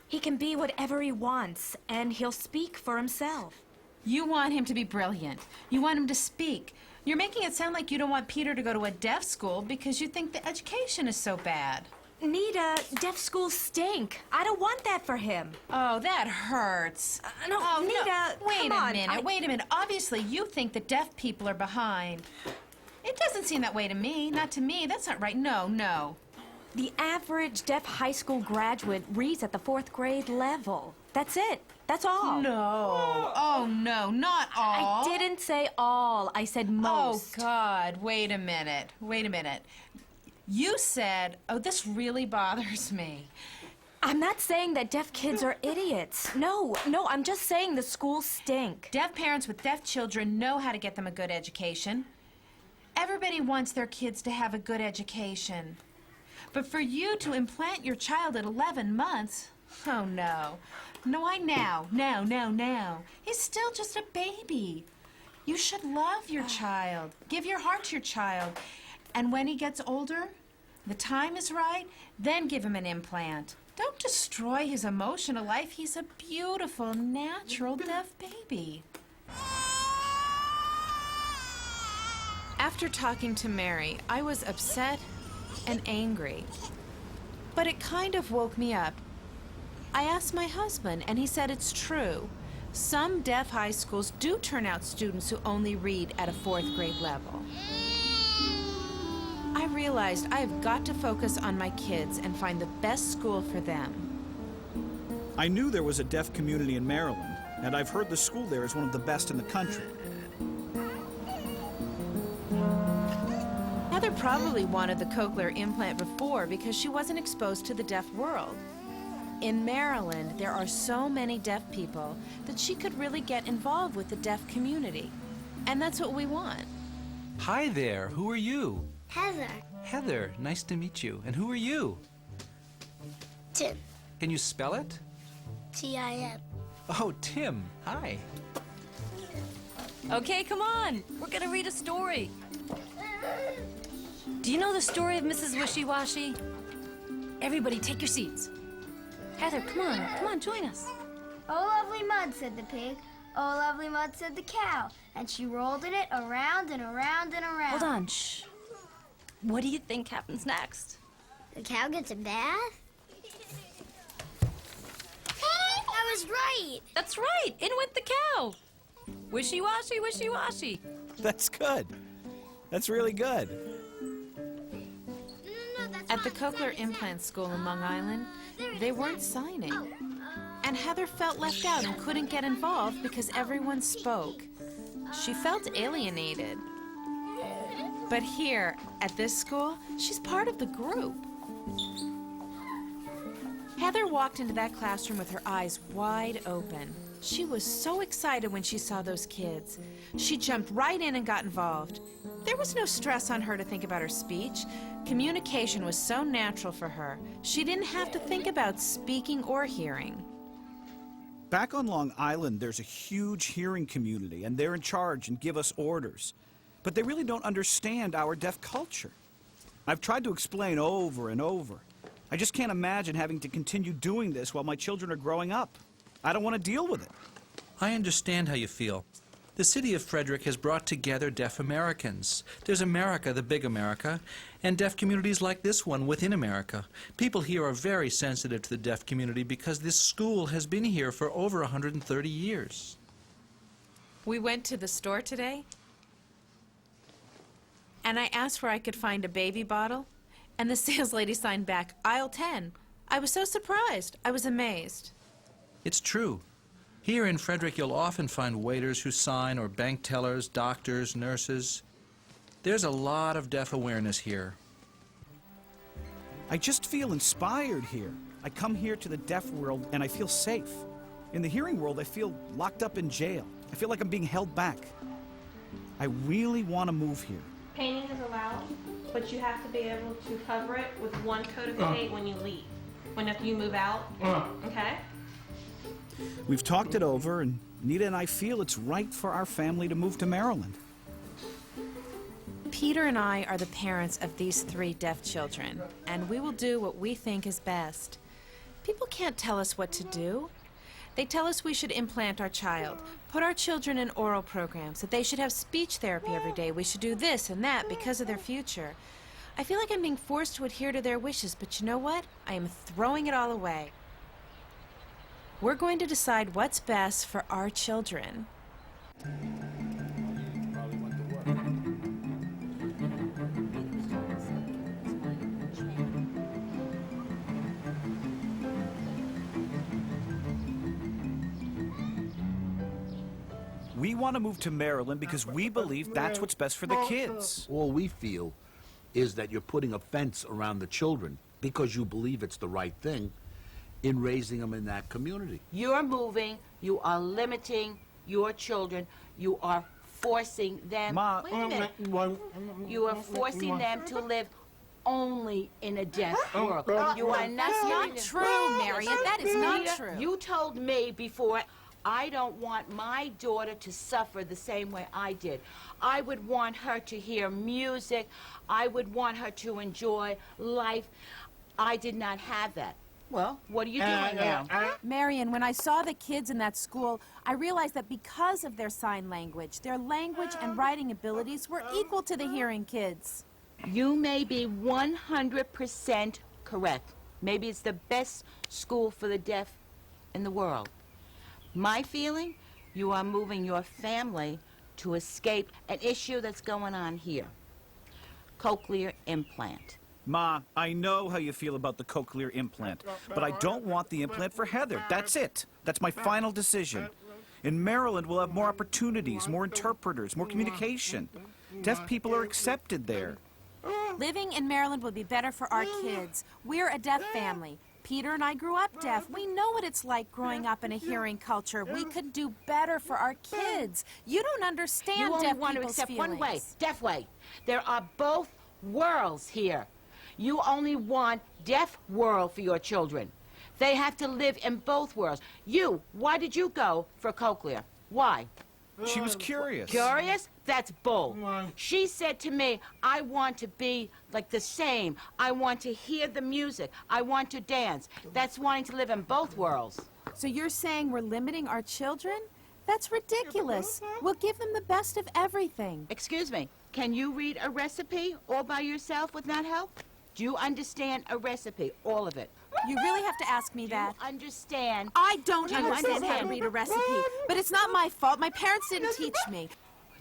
He can be whatever he wants, and he'll speak for himself. You want him to be brilliant. You want him to speak. You're making it sound like you don't want Peter to go to a deaf school because you think the education is so bad. Nita, deaf schools stink. I don't want that for him. Oh, that hurts. No, oh, Nita, no. Wait come a on. minute, wait a minute. Obviously, you think that deaf people are behind. It doesn't seem that way to me. Not to me. That's not right. No, no. The average deaf high school graduate reads at the 4th grade level. That's it. That's all. No. Oh, no, not all. I didn't say all. I said most. Oh, God. Wait a minute. Wait a minute. You said, oh, this really bothers me. I'm not saying that deaf kids are idiots. No, I'm just saying the schools stink. Deaf parents with deaf children know how to get them a good education. Everybody wants their kids to have a good education. But for you to implant your child at 11 months, oh, no. No. He's still just a baby. You should love your child. Give your heart to your child. And when he gets older, the time is right, then give him an implant. Don't destroy his emotional life. He's a beautiful, natural deaf baby. After talking to Mary, I was upset and angry. But it kind of woke me up. I asked my husband, and he said it's true. Some deaf high schools do turn out students who only read at a 4th grade level. I realized I've got to focus on my kids and find the best school for them. I knew there was a deaf community in Maryland, And I've heard the school there is one of the best in the country. Heather probably wanted the cochlear implant before because she wasn't exposed to the deaf world. In Maryland, there are so many deaf people that she could really get involved with the deaf community. And that's what we want. Hi there, who are you? Heather. Heather, nice to meet you. And who are you? Tim. Can you spell it? T-I-M. Oh, Tim, hi. Okay, come on. We're gonna read a story. Do you know the story of Mrs. Wishy-Washy? Everybody, take your seats. Heather, come on, join us. Oh, lovely mud, said the pig. Oh, lovely mud, said the cow. And she rolled in it around and around and around. Hold on, shh. What do you think happens next? The cow gets a bath? I was right. That's right, in with the cow. Wishy-washy, wishy-washy. That's good. That's really good. At the cochlear implant school in Long Island, they weren't signing. And Heather felt left out and couldn't get involved because everyone spoke. She felt alienated. But here, at this school, she's part of the group. Heather walked into that classroom with her eyes wide open. She was so excited when she saw those kids. She jumped right in and got involved. There was no stress on her to think about her speech. Communication was so natural for her. She didn't have to think about speaking or hearing. Back on Long Island, there's a huge hearing community, and they're in charge and give us orders. But they really don't understand our deaf culture. I've tried to explain over and over. I just can't imagine having to continue doing this while my children are growing up. I don't want to deal with it. I understand how you feel. The city of Frederick has brought together deaf Americans. There's America, the big America, and deaf communities like this one within America. People here are very sensitive to the deaf community because this school has been here for over 130 years. We went to the store today, and I asked where I could find a baby bottle, and the sales lady signed back, aisle 10. I was so surprised. I was amazed. It's true. Here in Frederick, you'll often find waiters who sign, or bank tellers, doctors, nurses. There's a lot of deaf awareness here. I just feel inspired here. I come here to the deaf world and I feel safe. In the hearing world, I feel locked up in jail. I feel like I'm being held back. I really want to move here. Painting is allowed, but you have to be able to cover it with one coat of paint when you leave. After you move out, okay? We've talked it over, and Nita and I feel it's right for our family to move to Maryland. Peter and I are the parents of these 3 deaf children, and we will do what we think is best. People can't tell us what to do. They tell us we should implant our child, put our children in oral programs, that they should have speech therapy every day, we should do this and that because of their future. I feel like I'm being forced to adhere to their wishes, but you know what? I am throwing it all away. We're going to decide what's best for our children. We want to move to Maryland because we believe that's what's best for the kids. All we feel is that you're putting a fence around the children because you believe it's the right thing in raising them in that community. You're moving, you are limiting your children, you are forcing them. Wait a minute. You are forcing them to live only in a deaf world. You are not. That's not true, Marion. That is not true. You told me before, I don't want my daughter to suffer the same way I did. I would want her to hear music. I would want her to enjoy life. I did not have that. Well, what are you doing now? Marion, when I saw the kids in that school, I realized that because of their sign language, their language and writing abilities were equal to the hearing kids. You may be 100% correct. Maybe it's the best school for the deaf in the world. My feeling, you are moving your family to escape an issue that's going on here. Cochlear implant. Ma, I know how you feel about the cochlear implant, but I don't want the implant for Heather. That's it. That's my final decision. In Maryland, we'll have more opportunities, more interpreters, more communication. Deaf people are accepted there. Living in Maryland would be better for our kids. We're a deaf family. Peter and I grew up deaf. We know what it's like growing up in a hearing culture. We could do better for our kids. You don't understand You only deaf want to people's accept feelings. one way, deaf way. There are both worlds here. You only want deaf world for your children. They have to live in both worlds. You, why did you go for coclear? Why? She was curious. Curious? That's bull. She said to me, I want to be like the same. I want to hear the music. I want to dance. That's wanting to live in both worlds. So you're saying we're limiting our children? That's ridiculous. We'll give them the best of everything. Excuse me, can you read a recipe all by yourself with not help? Do you understand a recipe, all of it? You really have to ask me that. You understand? I don't Do you understand how to read a recipe, but it's not my fault. My parents didn't teach me.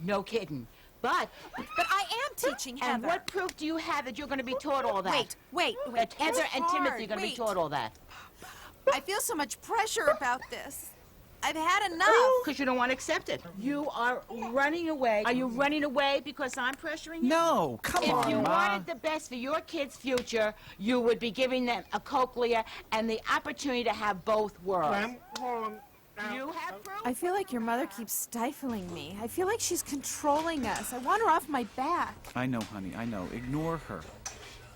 No kidding. But I am teaching Heather. And what proof do you have that you're going to be taught all that? Wait. That Heather It's and hard. Timothy are going to be taught all that. I feel so much pressure about this. I've had enough. Because you don't want to accept it. You are running away. Are you running away because I'm pressuring you? No, come on, If you Ma. wanted the best for your kids' future, you would be giving them a coclear and the opportunity to have both worlds. You have proof? I feel like your mother keeps stifling me. I feel like she's controlling us. I want her off my back. I know, honey, I know. Ignore her.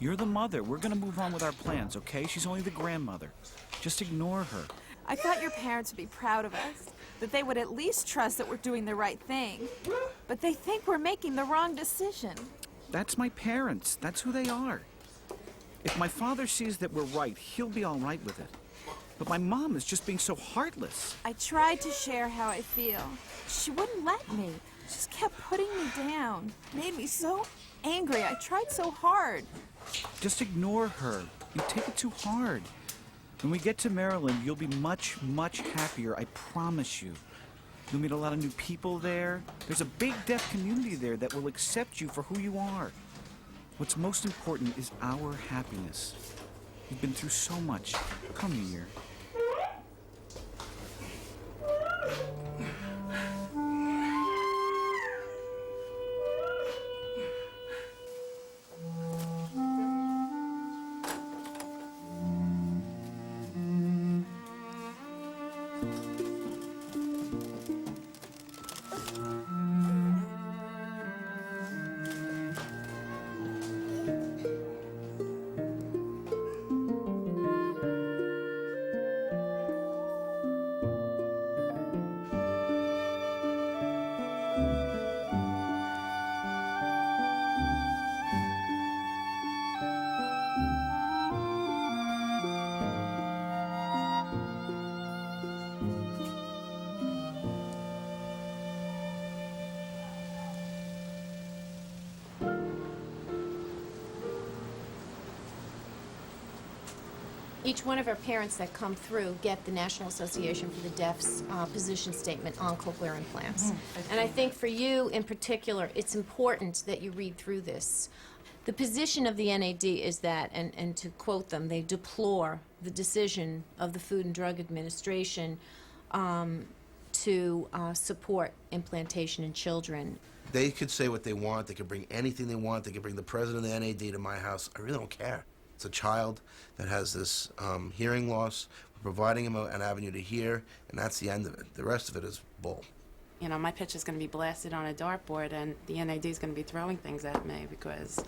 You're the mother. We're gonna move on with our plans, okay? She's only the grandmother. Just ignore her. I thought your parents would be proud of us, that they would at least trust that we're doing the right thing. But they think we're making the wrong decision. That's my parents. That's who they are. If my father sees that we're right, he'll be all right with it. But my mom is just being so heartless. I tried to share how I feel. She wouldn't let me. She just kept putting me down. Made me so angry. I tried so hard. Just ignore her. You take it too hard. When we get to Maryland, you'll be much, much happier, I promise you. You'll meet a lot of new people there. There's a big deaf community there that will accept you for who you are. What's most important is our happiness. You've been through so much. Come here. Each one of our parents that come through get the National Association for the Deaf's position statement on cochlear implants. And I think for you in particular, it's important that you read through this. The position of the NAD is that, and to quote them, they deplore the decision of the Food and Drug Administration to support implantation in children. They could say what they want. They could bring anything they want. They could bring the president of the NAD to my house. I really don't care. It's a child that has this hearing loss. We're providing him an avenue to hear, and that's the end of it. The rest of it is bull. You know, my picture's going to be blasted on a dartboard, and the NAD's going to be throwing things at me because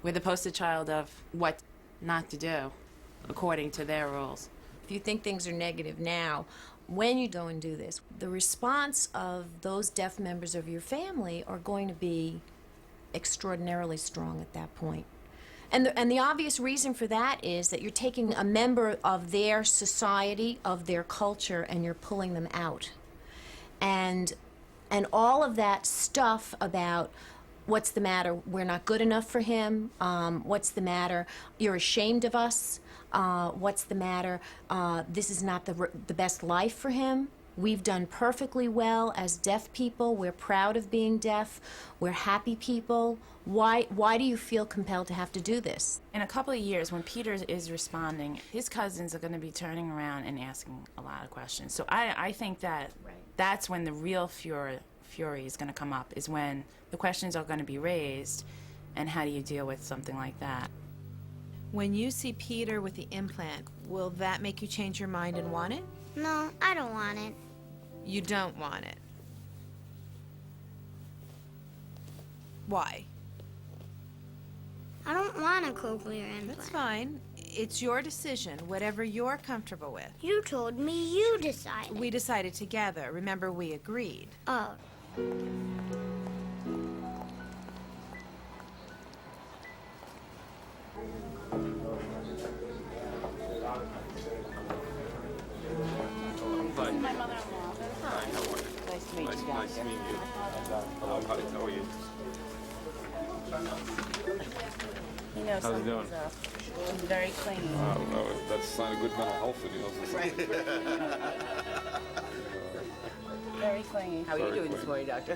we're the poster child of what not to do according to their rules. If you think things are negative now, when you go and do this, the response of those deaf members of your family are going to be extraordinarily strong at that point. And the obvious reason for that is that you're taking a member of their society, of their culture, and you're pulling them out. And all of that stuff about what's the matter, we're not good enough for him, what's the matter, you're ashamed of us, what's the matter, this is not the best life for him. We've done perfectly well as deaf people. We're proud of being deaf. We're happy people. Why do you feel compelled to have to do this? In a couple of years, when Peter is responding, his cousins are going to be turning around and asking a lot of questions. So I think that That's when the real fury is going to come up, is when the questions are going to be raised, and how do you deal with something like that? When you see Peter with the implant, will that make you change your mind and want it? No, I don't want it. You don't want it. Why? I don't want a cochlear implant. That's fine. It's your decision, whatever you're comfortable with. You told me you decided. We decided together. Remember, we agreed. Oh. My mother-in-law. Hi, how are you? Nice to meet you, Nice to meet you. Hello, hi, how are you? He knows How's it doing? something's up. He's very clean. Well, that's a sign of good mental health that he knows this. Very clean. How are you doing this morning, Doctor?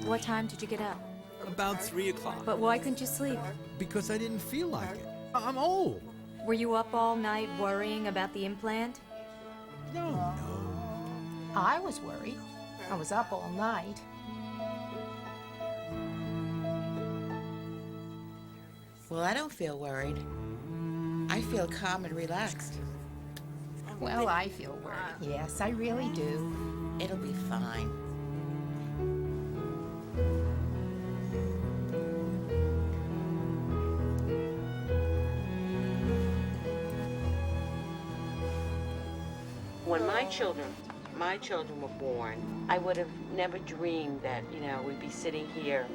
What time did you get up? About 3 o'clock. But why couldn't you sleep? Because I didn't feel like it. I'm old. Were you up all night worrying about the implant? No. I was worried. I was up all night. Well, I don't feel worried. I feel calm and relaxed. Well, I feel worried. Yes, I really do. It'll be fine. When my children were born, I would have never dreamed that, we'd be sitting here,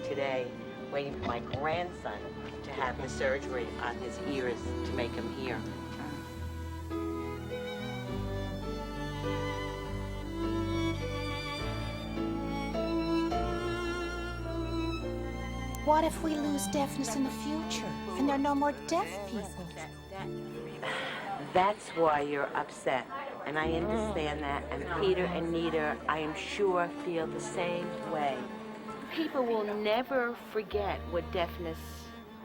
today, waiting for my grandson to have the surgery on his ears to make him hear. What if we lose deafness in the future and there are no more deaf people? That's why you're upset, and I understand that, and Peter and Nita, I am sure, feel the same way. People will never forget what deafness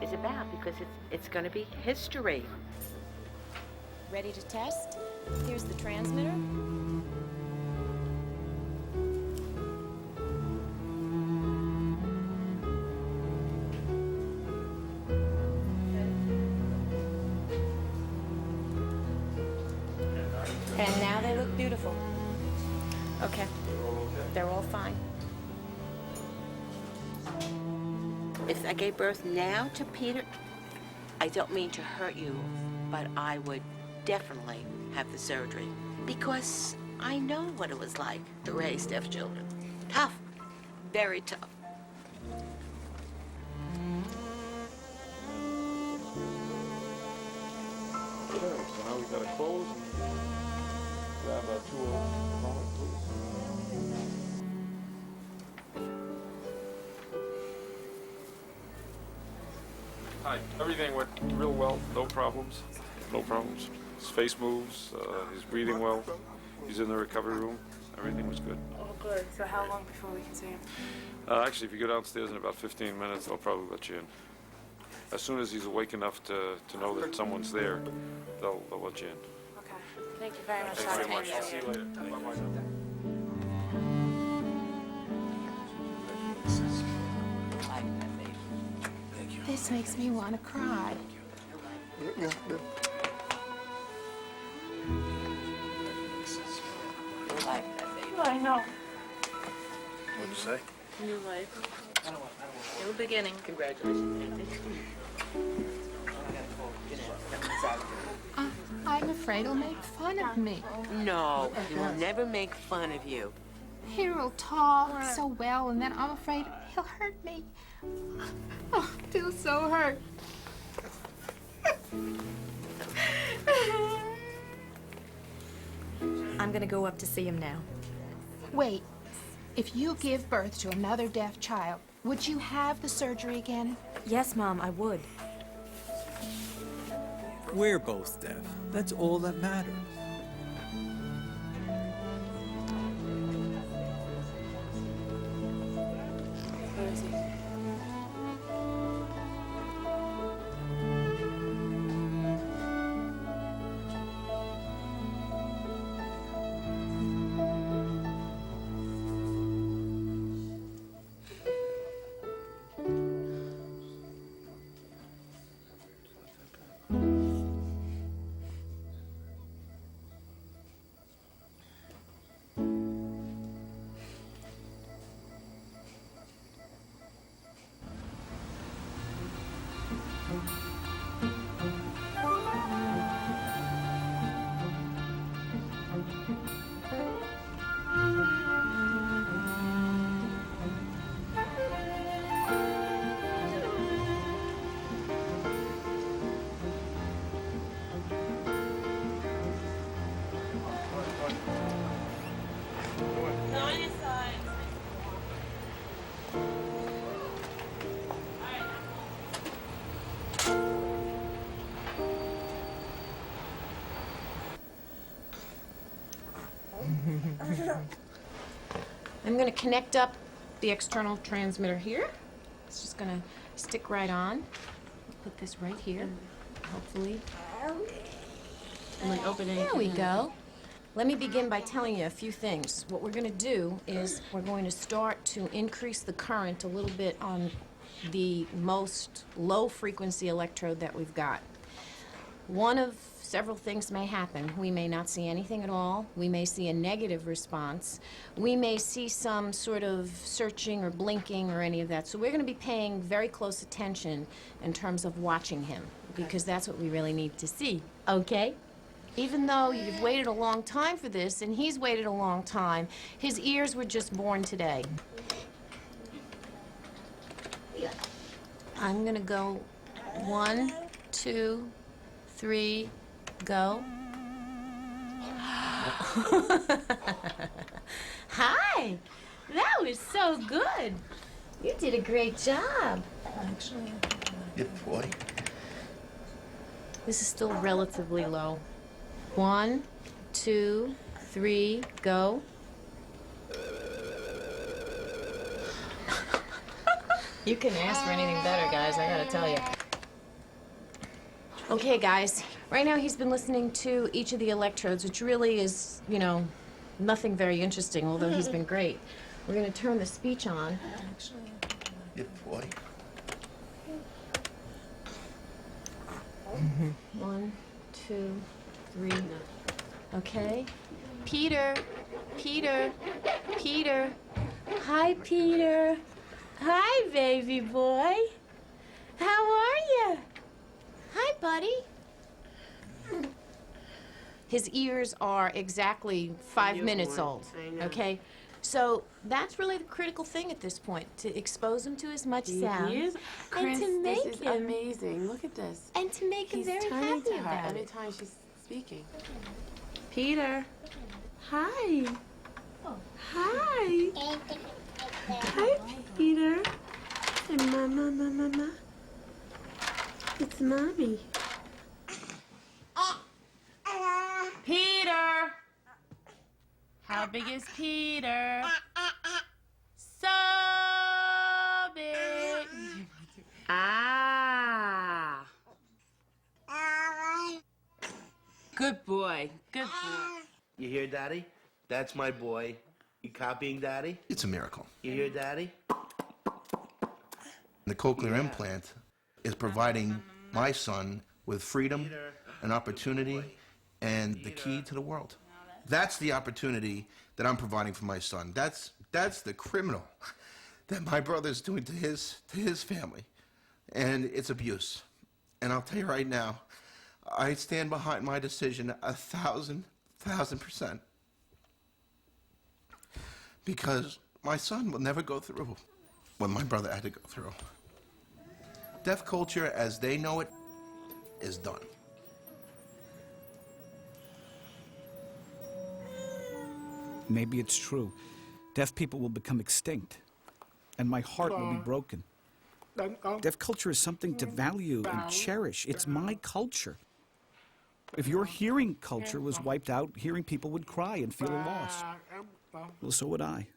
is about because it's going to be history. Ready to test? Here's the transmitter. And now they look beautiful. Okay. They're all fine. If I gave birth now to Peter, I don't mean to hurt you, but I would definitely have the surgery because I know what it was like to raise deaf children. Tough, very tough. Okay, so now we gotta close and grab a 2 moment, please. Hi, everything went real well, no problems, no problems. His face moves, he's breathing well, he's in the recovery room, everything was good. Oh, good. So how long before we can see him? Actually, if you go downstairs in about 15 minutes, they'll probably let you in. As soon as he's awake enough to know that someone's there, they'll let you in. Okay. Thank you very much, Thanks Dr. very much. I'll Hayes. see you later. Bye-bye. This makes me want to cry. I know. What'd you say? New life. New beginning. Congratulations, I'm afraid he'll make fun of me. No, he will never make fun of you. He'll talk so well, and then I'm afraid he'll hurt me. Oh, I feel so hurt. I'm gonna go up to see him now. Wait, if you give birth to another deaf child, would you have the surgery again? Yes, Mom, I would. We're both deaf. That's all that matters. I'm going to connect up the external transmitter here. It's just going to stick right on. Put this right here, hopefully. And then open it. There we go. Let me begin by telling you a few things. What we're going to do is we're going to start to increase the current a little bit on the most low-frequency electrode that we've got. One of several things may happen. We may not see anything at all. We may see a negative response. We may see some sort of searching or blinking or any of that. So we're going to be paying very close attention in terms of watching him, because that's what we really need to see, okay? Even though you've waited a long time for this, and he's waited a long time, his ears were just born today. I'm going to go 1, 2, 3, go. Hi! That was so good. You did a great job. Actually, Good boy. this is still relatively low. 1, 2, 3, go. You couldn't ask for anything better, guys, I gotta tell you. Okay, guys, right now he's been listening to each of the electrodes, which really is, you know, nothing very interesting, although he's been great. We're gonna turn the speech on. Good boy. 1, 2, 3. Okay. Peter. Peter. Peter. Hi, Peter. Hi, baby boy. How are you? Hi, buddy. His ears are exactly 5 minutes old, okay? So that's really the critical thing at this point, to expose him to as much sound. Chris, and to make this is him amazing. Look at this. And to make him He's very turning happy to her about every it. time she's speaking. Peter. Hi. Hi. Hi, Peter. And Mama. It's Mommy. Peter. How big is Peter? So big. Ah. Good boy. Good boy. You hear, Daddy? That's my boy. You copying, Daddy? It's a miracle. You hear, Daddy? The cochlear implant is providing my son with freedom and opportunity and the key to the world. That's the opportunity that I'm providing for my son. That's the criminal that my brother's doing to his family. And it's abuse. And I'll tell you right now, I stand behind my decision 1,000%. Because my son will never go through what my brother had to go through. Deaf culture, as they know it, is done. Maybe it's true. Deaf people will become extinct, and my heart will be broken. Deaf culture is something to value and cherish. It's my culture. If your hearing culture was wiped out, hearing people would cry and feel a loss. Well, so would I.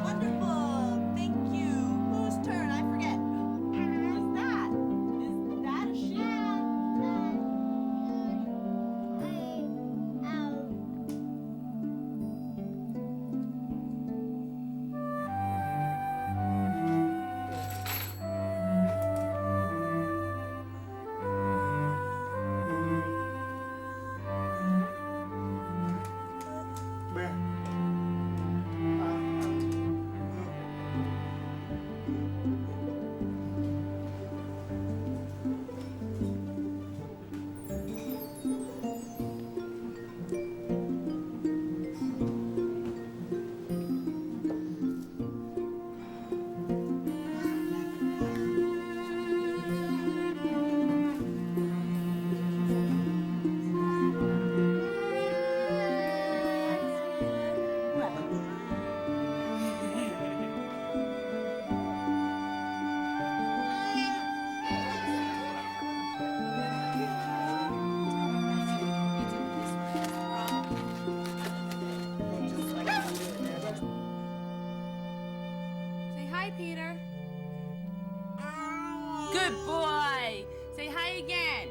Wonderful. Thank you. Whose turn? I forget. Who is that? Is that a sheep? Say hi, Peter. Good boy. Say hi again.